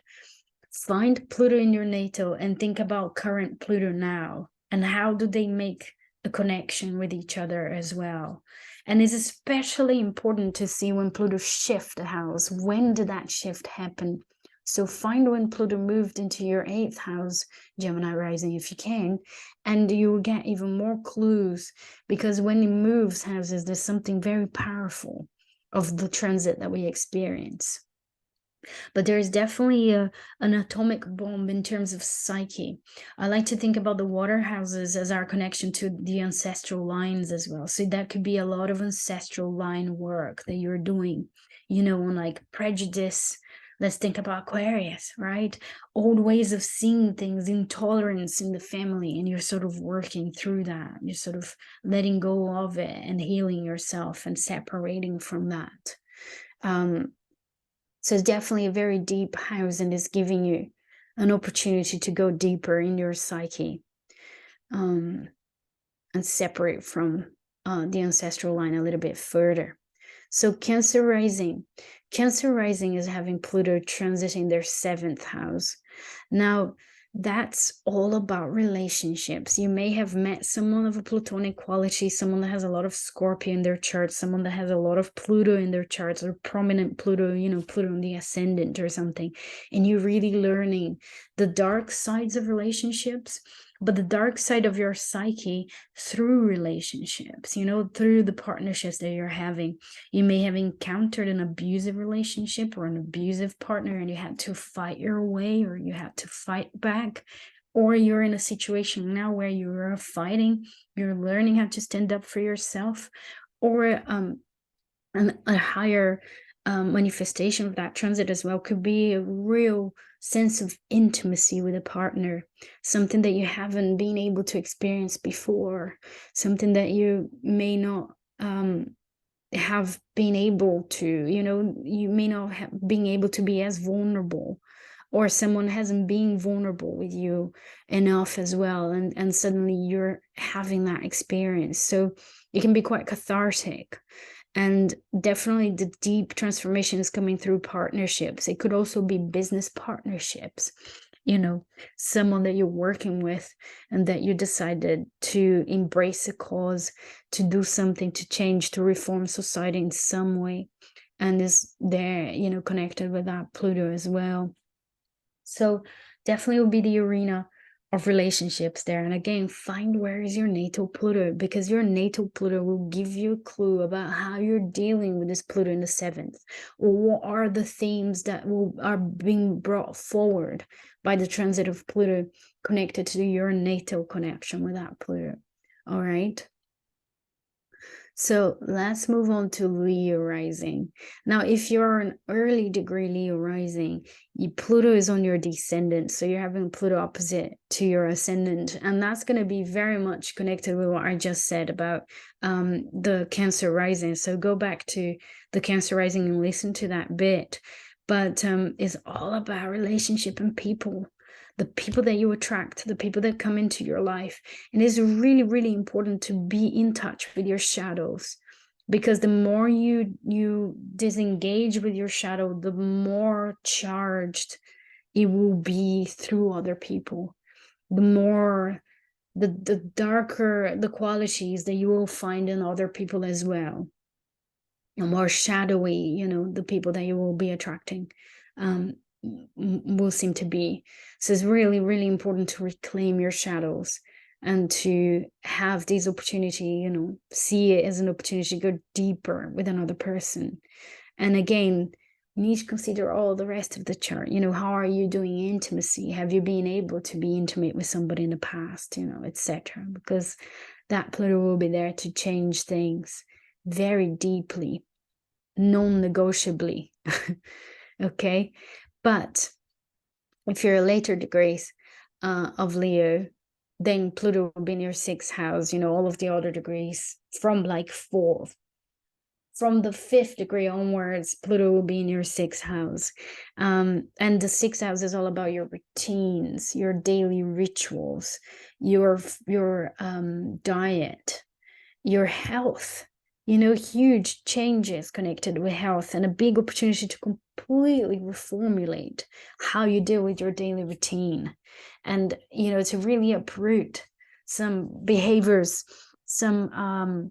Find Pluto in your natal and think about current Pluto now, and how do they make a connection with each other as well. And it's especially important to see when Pluto shifts a house. When did that shift happen? So find when Pluto moved into your 8th house, Gemini rising, if you can, and you will get even more clues, because when it moves houses, there's something very powerful of the transit that we experience. But there's definitely an atomic bomb in terms of psyche. I like to think about the water houses as our connection to the ancestral lines as well. So that could be a lot of ancestral line work that you're doing, you know, on like prejudice. Let's think about Aquarius, right? Old ways of seeing things, intolerance in the family, and you're sort of working through that. You're sort of letting go of it and healing yourself and separating from that. So it's definitely a very deep house, and is giving you an opportunity to go deeper in your psyche and separate from the ancestral line a little bit further. So Cancer rising is having Pluto transiting their 7th house. Now, that's all about relationships. You may have met someone of a Plutonic quality, someone that has a lot of Scorpio in their chart, someone that has a lot of Pluto in their charts, or prominent Pluto, you know, Pluto in the Ascendant or something. And you're really learning the dark sides of relationships, but the dark side of your psyche through relationships, you know, through the partnerships that you're having. You may have encountered an abusive relationship or an abusive partner, and you had to fight your way, or you had to fight back, or you're in a situation now where you're fighting, you're learning how to stand up for yourself, or a higher manifestation of that transit as well could be a real sense of intimacy with a partner, something that you haven't been able to experience before, something that you may not have been able to, you know, you may not have been able to be as vulnerable, or someone hasn't been vulnerable with you enough as well, and suddenly you're having that experience. So it can be quite cathartic. And definitely the deep transformation is coming through partnerships. It could also be business partnerships, you know, someone that you're working with and that you decided to embrace a cause, to do something, to change, to reform society in some way, and is there, you know, connected with that Pluto as well. So definitely will be the arena of relationships there. And again, find where is your natal Pluto, because your natal Pluto will give you a clue about how you're dealing with this Pluto in the 7th, or what are the themes that are being brought forward by the transit of Pluto connected to your natal connection with that Pluto. All right. So let's move on to Leo rising. Now, if you're an early degree Leo rising, Pluto is on your descendant. So you're having Pluto opposite to your ascendant. And that's going to be very much connected with what I just said about the Cancer rising. So go back to the Cancer rising and listen to that bit. But it's all about relationship and people. The people that you attract, the people that come into your life. And it's really, really important to be in touch with your shadows, because the more you disengage with your shadow, the more charged it will be through other people. The more, the darker the qualities that you will find in other people as well. The more shadowy, you know, the people that you will be attracting will seem to be. So it's really, really important to reclaim your shadows and to have this opportunity, you know, see it as an opportunity to go deeper with another person. And again, you need to consider all the rest of the chart. You know, how are you doing intimacy? Have you been able to be intimate with somebody in the past, you know, etc.? Because that Pluto will be there to change things very deeply, non-negotiably. Okay. But if you're a later degrees of Leo, then Pluto will be in your 6th house, you know, all of the other degrees from like 4th. From the 5th degree onwards, Pluto will be in your 6th house. And the 6th house is all about your routines, your daily rituals, your diet, your health. You know, huge changes connected with health, and a big opportunity to completely reformulate how you deal with your daily routine, and, you know, to really uproot some behaviors, some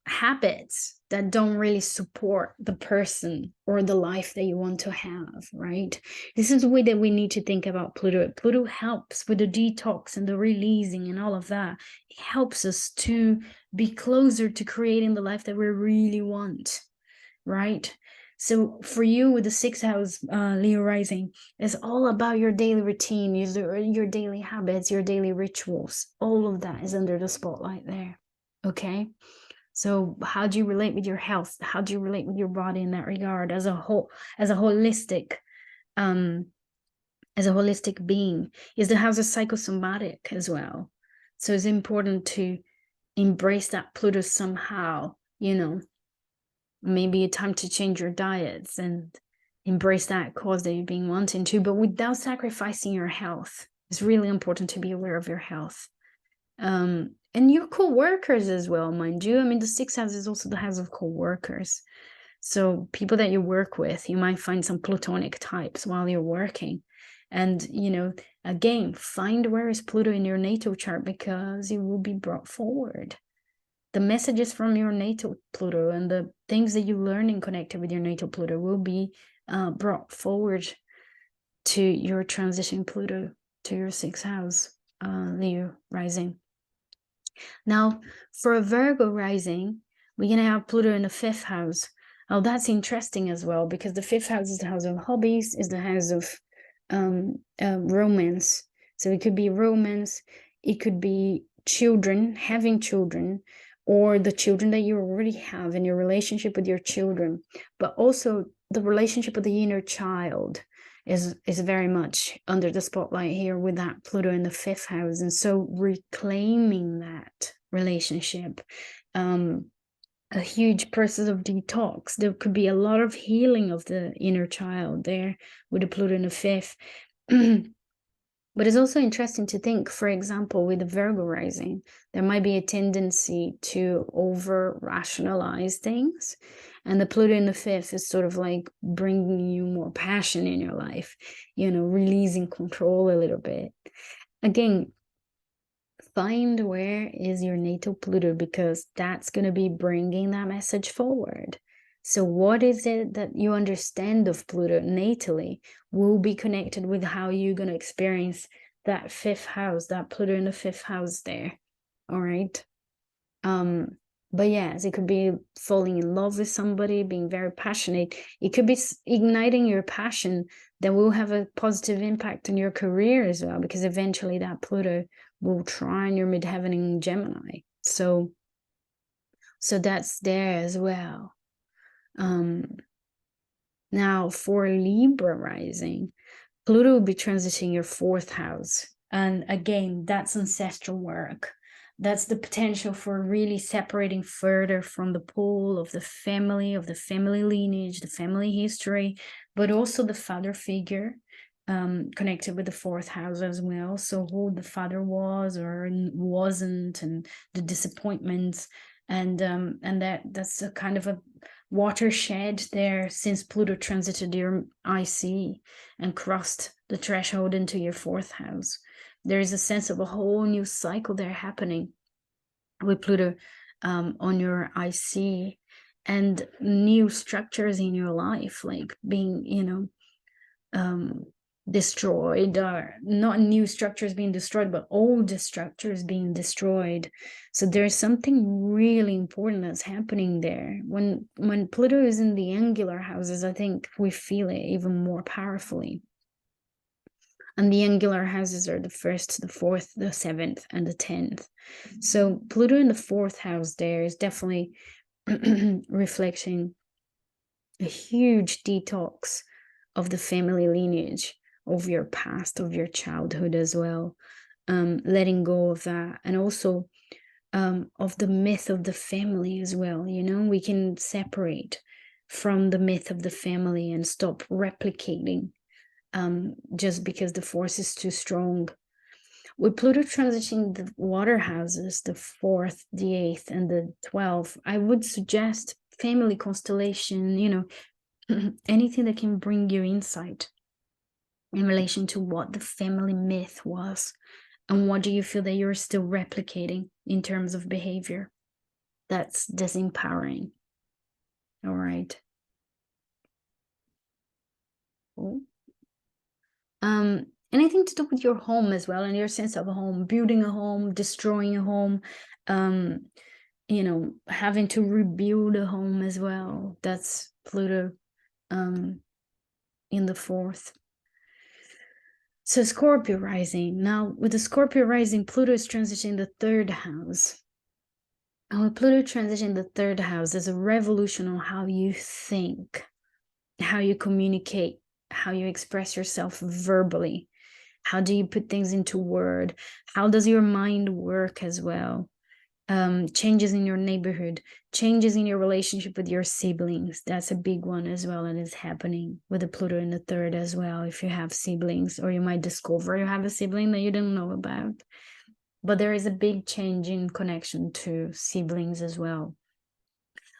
habits that don't really support the person or the life that you want to have, right? This is the way that we need to think about Pluto. Pluto helps with the detox and the releasing and all of that. It helps us to be closer to creating the life that we really want, right? So for you with the 6th house Leo rising, it's all about your daily routine, your daily habits, your daily rituals. All of that is under the spotlight there. Okay. So how do you relate with your health? How do you relate with your body in that regard as a whole, as a holistic being? Is the house of psychosomatic as well? So it's important to embrace that Pluto somehow, you know. Maybe a time to change your diets and embrace that cause that you've been wanting to, but without sacrificing your health. It's really important to be aware of your health. And your co-workers as well, mind you. I mean, the 6th house is also the house of co-workers. So people that you work with, you might find some Plutonic types while you're working. And, you know, again, find where is Pluto in your natal chart, because it will be brought forward. The messages from your natal Pluto and the things that you learn and connected with your natal Pluto will be brought forward to your transition Pluto. to your 6th house, Leo rising. Now, for a Virgo rising, we're going to have Pluto in the 5th house. Now, that's interesting as well, because the 5th house is the house of hobbies, is the house of romance. So it could be romance, it could be children, having children, or the children that you already have in your relationship with your children, but also the relationship with the inner child is very much under the spotlight here with that Pluto in the 5th house. And so reclaiming that relationship, a huge process of detox. There could be a lot of healing of the inner child there with the Pluto in the 5th. But it's also interesting to think, for example, with the Virgo rising, there might be a tendency to over-rationalize things. And the Pluto in the 5th is sort of like bringing you more passion in your life, you know, releasing control a little bit. Again, find where is your natal Pluto, because that's going to be bringing that message forward. So what is it that you understand of Pluto natally will be connected with how you're going to experience that 5th house, that Pluto in the 5th house there. All right. But yes, it could be falling in love with somebody, being very passionate. It could be igniting your passion that will have a positive impact on your career as well, because eventually that Pluto will trine your midheaven in Gemini. So that's there as well. Now for Libra rising, Pluto will be transiting your 4th house. And again, that's ancestral work. That's the potential for really separating further from the pull of the family lineage, the family history, but also the father figure, connected with the 4th house as well. So who the father was or wasn't, and the disappointments, and that's a kind of a watershed there, since Pluto transited your IC and crossed the threshold into your 4th house. There is a sense of a whole new cycle there happening with Pluto on your IC, and new structures in your life, like being, you know, destroyed, or not new structures being destroyed, but old structures being destroyed. So there's something really important that's happening there. When Pluto is in the angular houses, I think we feel it even more powerfully. And the angular houses are the 1st, the 4th, the 7th, and the 10th. So Pluto in the 4th house there is definitely reflecting a huge detox of the family lineage, of your past, of your childhood as well, letting go of that, and also of the myth of the family as well. You know, we can separate from the myth of the family and stop replicating just because the force is too strong. With Pluto transiting the water houses, the 4th, the 8th, and the 12th, I would suggest family constellation, you know, anything that can bring you insight in relation to what the family myth was, and what do you feel that you're still replicating in terms of behavior that's disempowering. All right. Cool. Anything to do with your home as well, and your sense of a home, building a home, destroying a home, you know, having to rebuild a home as well. That's Pluto in the 4th. So Scorpio rising. Now with the Scorpio rising, Pluto is transitioning the 3rd house. And with Pluto transitioning the 3rd house, there's a revolution on how you think, how you communicate, how you express yourself verbally. How do you put things into word? How does your mind work as well? Changes in your neighborhood, changes in your relationship with your siblings. That's a big one as well, and it's happening with the Pluto in the 3rd as well. If you have siblings, or you might discover you have a sibling that you didn't know about. But there is a big change in connection to siblings as well.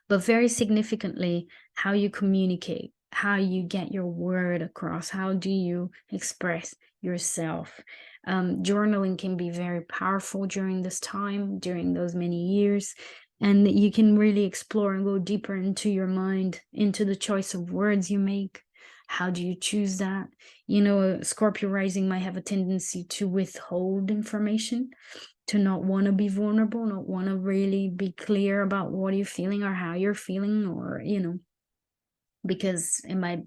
But very significantly, how you communicate, how you get your word across, how do you express yourself. Journaling can be very powerful during this time, during those many years, and you can really explore and go deeper into your mind, into the choice of words you make, How do you choose that? You know, Scorpio rising might have a tendency to withhold information, to not want to be vulnerable, not want to really be clear about what you're feeling or how you're feeling, or, you know, because it might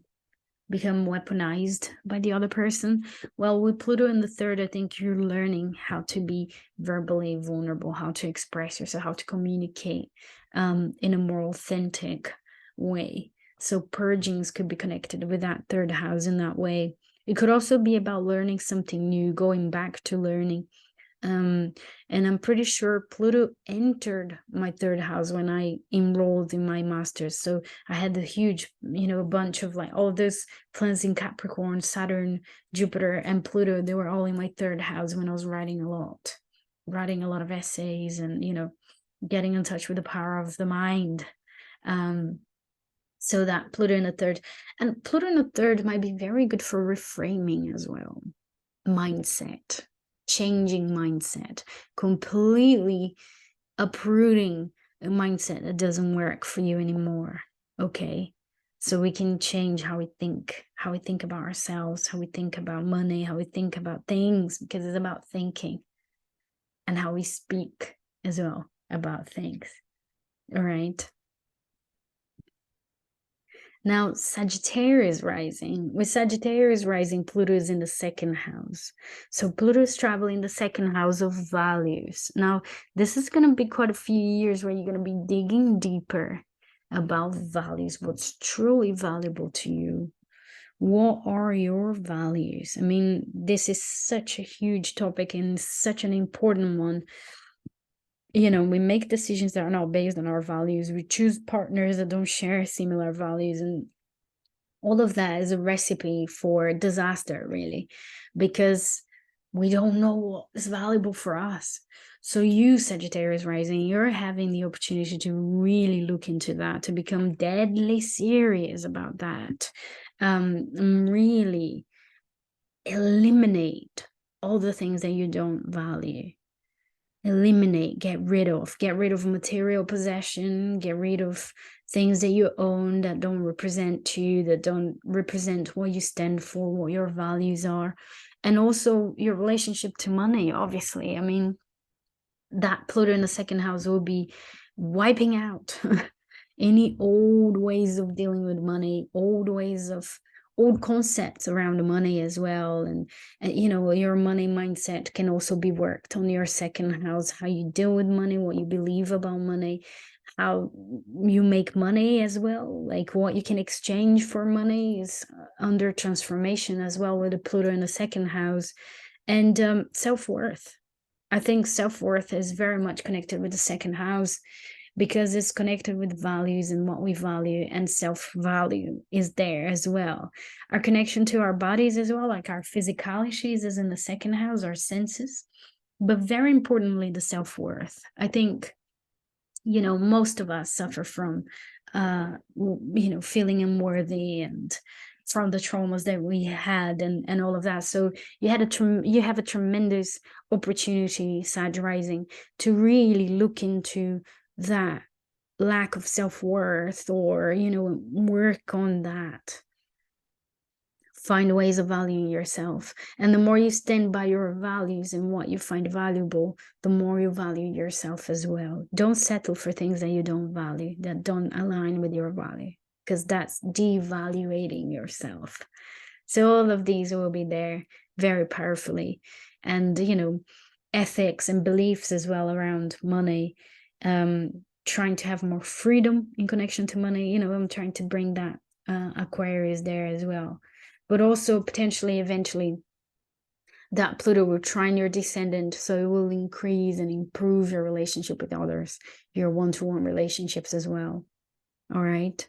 become weaponized by the other person. Well, with Pluto in the third, I think you're learning how to be verbally vulnerable, how to express yourself, how to communicate in a more authentic way. So purgings could be connected with that third house in that way. It could also be about learning something new, going back to learning. And I'm pretty sure Pluto entered my third house when I enrolled in my master's. So I had the huge, you know, a bunch of like all those planets in Capricorn, Saturn, Jupiter, and Pluto. They were all in my third house when I was writing a lot of essays, and, you know, getting in touch with the power of the mind. So that Pluto in the third, and Pluto in the third might be very good for reframing as well. Mindset, changing mindset, completely uprooting a mindset that doesn't work for you anymore. Okay, so we can change how we think about ourselves, how we think about money, how we think about things, because it's about thinking, and how we speak as well about things. All right. Now, Sagittarius rising. With Sagittarius rising, Pluto is in the second house. So Pluto is traveling the second house of values. Now, this is going to be quite a few years where you're going to be digging deeper about values, what's truly valuable to you. What are your values? I mean, this is such a huge topic and such an important one. You know, we make decisions that are not based on our values. We choose partners that don't share similar values, and all of that is a recipe for disaster, really, because we don't know what is valuable for us. So you, Sagittarius rising, you're having the opportunity to really look into that, to become deadly serious about that, and really eliminate all the things that you don't value. Eliminate, get rid of material possession, get rid of things that you own that don't represent you, that don't represent what you stand for, what your values are, and also your relationship to money. Obviously, I mean, that Pluto in the second house will be wiping out any old ways of dealing with money, old concepts around money as well. And you know, your money mindset can also be worked on your second house, how you deal with money, what you believe about money, how you make money as well, like what you can exchange for money is under transformation as well with the Pluto in the second house. And self-worth. I think self-worth is very much connected with the second house, because it's connected with values and what we value, and self-value is there as well. Our connection to our bodies as well, like our physicalities, is in the second house, our senses, but very importantly, the self-worth. I think, you know, most of us suffer from, you know, feeling unworthy, and from the traumas that we had, and all of that. So you have a tremendous opportunity, Sag rising, to really look into that lack of self-worth, or, you know, work on that. Find ways of valuing yourself, and the more you stand by your values and what you find valuable, the more you value yourself as well. Don't settle for things that you don't value, that don't align with your value, because that's devaluating yourself. So all of these will be there very powerfully. And, you know, ethics and beliefs as well around money, trying to have more freedom in connection to money. You know, I'm trying to bring that Aquarius there as well. But also potentially eventually that Pluto will trine your descendant, so it will increase and improve your relationship with others, your one-to-one relationships as well. All right.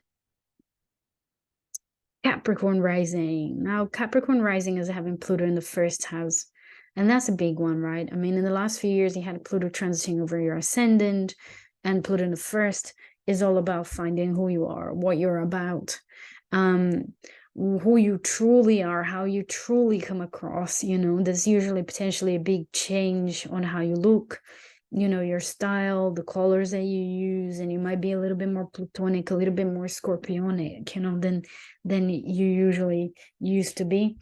Capricorn rising. Now, Capricorn rising is having Pluto in the first house, and that's a big one, right? I mean, in the last few years, you had Pluto transiting over your ascendant, and Pluto in the first is all about finding who you are, what you're about, who you truly are, how you truly come across. You know, there's usually potentially a big change on how you look. you know, your style, the colors that you use, and you might be a little bit more Plutonic, a little bit more Scorpionic, you know, than you usually used to be,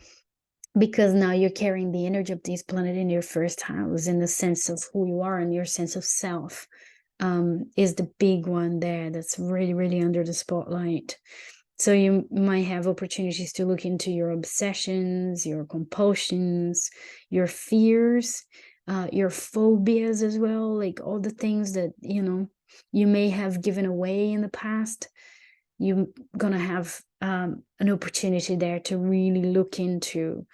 because now you're carrying the energy of this planet in your first house, in the sense of who you are and your sense of self, is the big one there that's really, really under the spotlight. So you might have opportunities to look into your obsessions, your compulsions, your fears, your phobias as well, like all the things that, you know, you may have given away in the past. You're gonna have an opportunity there to really look into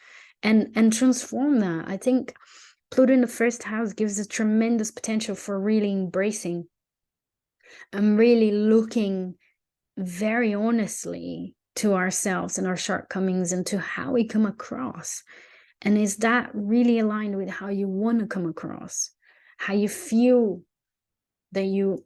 and transform that. I think Pluto in the first house gives a tremendous potential for really embracing and really looking very honestly to ourselves and our shortcomings and to how we come across. And is that really aligned with how you want to come across? How you feel that you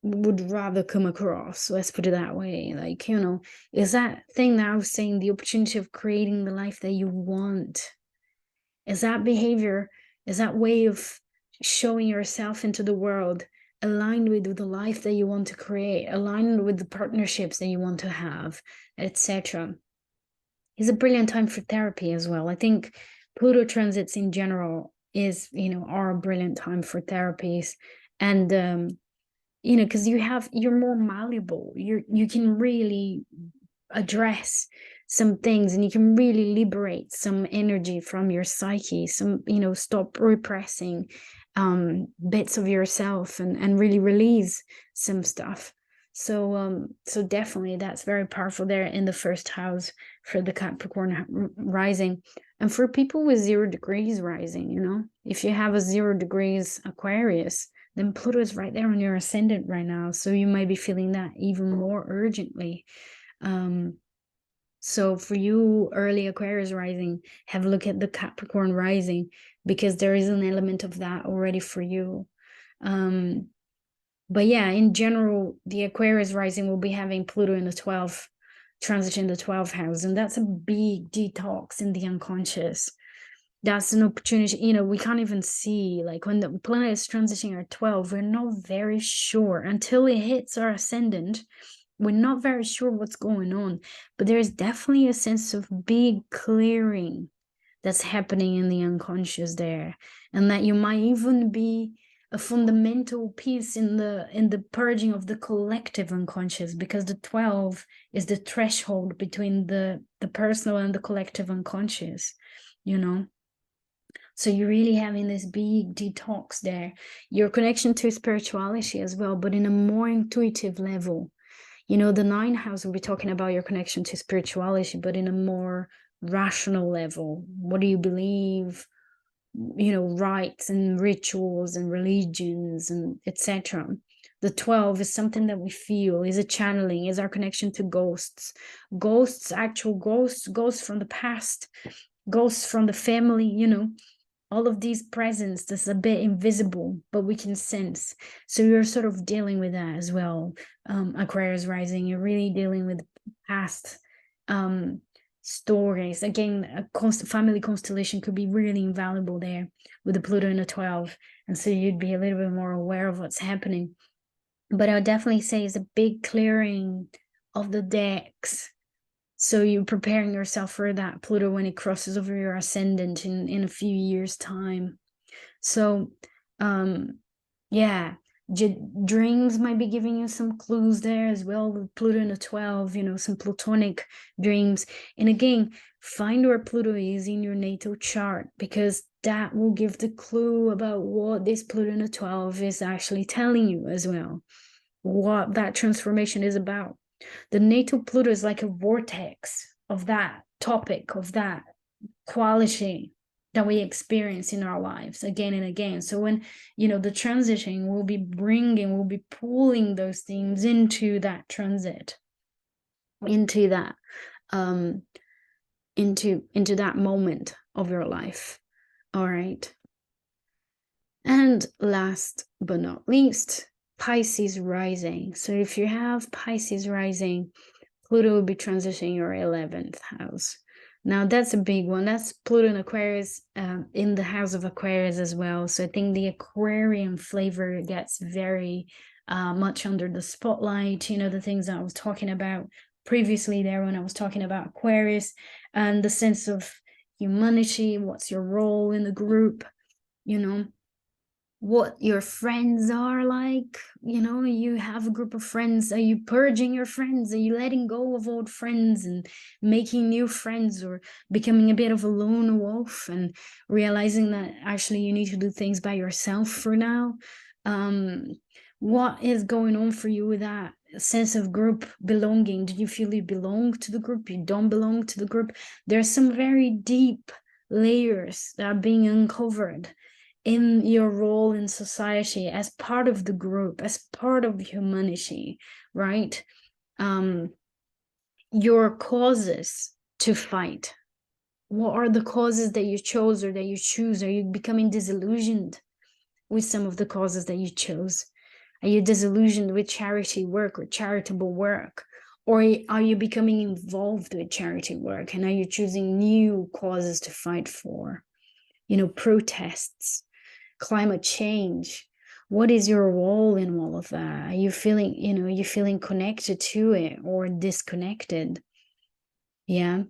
would rather come across? Let's put it that way. Like, you know, is that thing that I was saying, the opportunity of creating the life that you want? Is that behavior, is that way of showing yourself into the world aligned with the life that you want to create, aligned with the partnerships that you want to have, etc.? It's a brilliant time for therapy as well. I think Pluto transits in general is, you know, are a brilliant time for therapies. And you know, because you're more malleable, you can really address some things, and you can really liberate some energy from your psyche, some, you know, stop repressing bits of yourself, and really release some stuff. So so definitely that's very powerful there in the first house for the Capricorn rising. And for people with 0 degrees rising, you know, if you have a 0 degrees Aquarius, then Pluto is right there on your ascendant right now, so you might be feeling that even more urgently. So for you early Aquarius rising, have a look at the Capricorn rising, because there is an element of that already for you. But yeah, in general, the Aquarius rising will be having Pluto in the 12th, transit in the 12th house, and that's a big detox in the unconscious. That's an opportunity, you know, we can't even see, like when the planet is transiting at 12, we're not very sure until it hits our ascendant. We're not very sure what's going on, but there's definitely a sense of big clearing that's happening in the unconscious there, and that you might even be a fundamental piece in the purging of the collective unconscious, because the 12 is the threshold between the personal and the collective unconscious, you know. So you're really having this big detox there. Your connection to spirituality as well, but in a more intuitive level. You know, the 9th house will be talking about your connection to spirituality, but in a more rational level. What do you believe? You know, rites and rituals and religions and etc. The 12 is something that we feel, is a channeling, is our connection to ghosts. Ghosts, actual ghosts, ghosts from the past, ghosts from the family, you know. All of these presence that's a bit invisible, but we can sense. So you're sort of dealing with that as well. Aquarius rising, you're really dealing with past stories. Again, a family constellation could be really invaluable there with the Pluto in the 12. And so you'd be a little bit more aware of what's happening. But I would definitely say it's a big clearing of the decks. So you're preparing yourself for that Pluto when it crosses over your ascendant in a few years' time. So, yeah, dreams might be giving you some clues there as well. With Pluto in the 12, you know, some Plutonic dreams. And again, find where Pluto is in your natal chart, because that will give the clue about what this Pluto in the 12 is actually telling you as well, what that transformation is about. The natal Pluto is like a vortex of that topic, of that quality that we experience in our lives again and again. So when, you know, the transiting will be pulling those themes into that transit, into that into that moment of your life. All right. And last but not least, Pisces rising. So if you have Pisces rising, Pluto will be transiting your 11th house. Now that's a big one. That's Pluto and Aquarius in the house of Aquarius as well. So I think the Aquarian flavor gets very much under the spotlight. You know, the things that I was talking about previously there when I was talking about Aquarius, and the sense of humanity, what's your role in the group, you know, what your friends are like. You know, you have a group of friends. Are you purging your friends? Are you letting go of old friends and making new friends, or becoming a bit of a lone wolf and realizing that actually you need to do things by yourself for now? What is going on for you with that sense of group belonging? Do you feel you belong to the group? You don't belong to the group? There's some very deep layers that are being uncovered in your role in society as part of the group, as part of humanity, right? Your causes to fight. What are the causes that you chose or that you choose? Are you becoming disillusioned with some of the causes that you chose? Are you disillusioned with charity work or charitable work? Or are you becoming involved with charity work, and are you choosing new causes to fight for? You know, protests, climate change. What is your role in all of that? Are you feeling, you know, you feeling connected to it or disconnected? Yeah.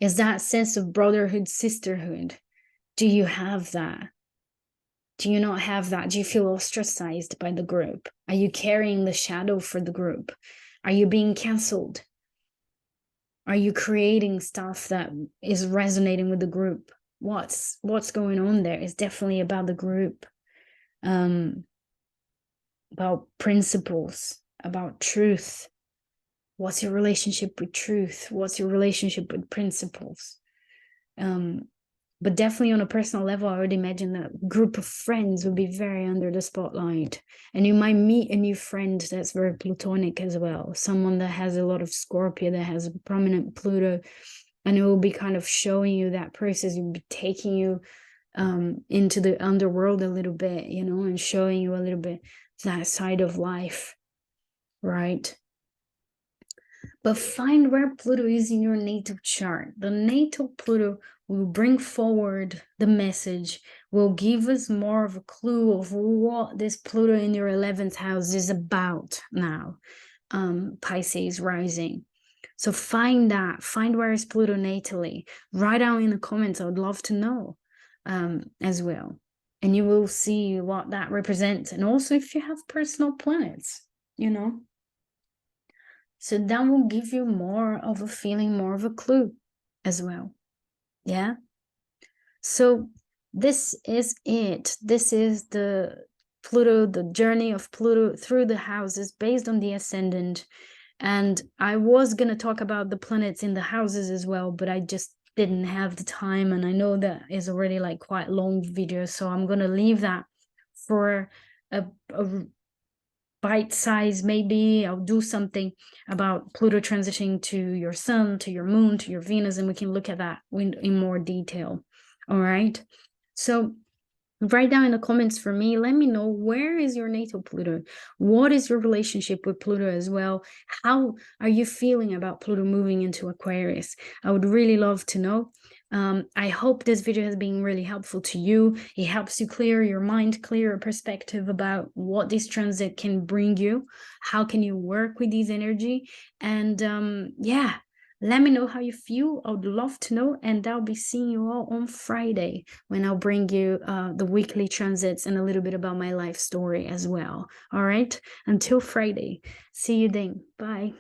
Is that sense of brotherhood, sisterhood? Do you have that? Do you not have that? Do you feel ostracized by the group? Are you carrying the shadow for the group? Are you being canceled? Are you creating stuff that is resonating with the group? What's going on there? It's definitely about the group, about principles, about truth. What's your relationship with truth? What's your relationship with principles? But definitely on a personal level, I would imagine that a group of friends would be very under the spotlight. And you might meet a new friend that's very Plutonic as well. Someone that has a lot of Scorpio, that has a prominent Pluto. And it will be kind of showing you that process. It will be taking you into the underworld a little bit, you know, and showing you a little bit that side of life, right? But find where Pluto is in your natal chart. The natal Pluto will bring forward the message, will give us more of a clue of what this Pluto in your 11th house is about now. Pisces rising. So find that, find where is Pluto natally. Write down in the comments, I would love to know as well. And you will see what that represents. And also if you have personal planets, you know. So that will give you more of a feeling, more of a clue as well. Yeah. So this is it. This is the Pluto, the journey of Pluto through the houses based on the ascendant. And I was going to talk about the planets in the houses as well, but I just didn't have the time. And I know that is already like quite long video. So I'm going to leave that for a bite size. Maybe I'll do something about Pluto transitioning to your sun, to your moon, to your Venus, and we can look at that in more detail. All right. So write down in the comments for me. Let me know, where is your natal Pluto? What is your relationship with Pluto as well? How are you feeling about Pluto moving into Aquarius? I would really love to know. I hope this video has been really helpful to you. It helps you clear your mind, clear your perspective about what this transit can bring you. How can you work with this energy? And yeah, let me know how you feel. I would love to know. And I'll be seeing you all on Friday when I'll bring you the weekly transits and a little bit about my life story as well. All right. Until Friday. See you then. Bye.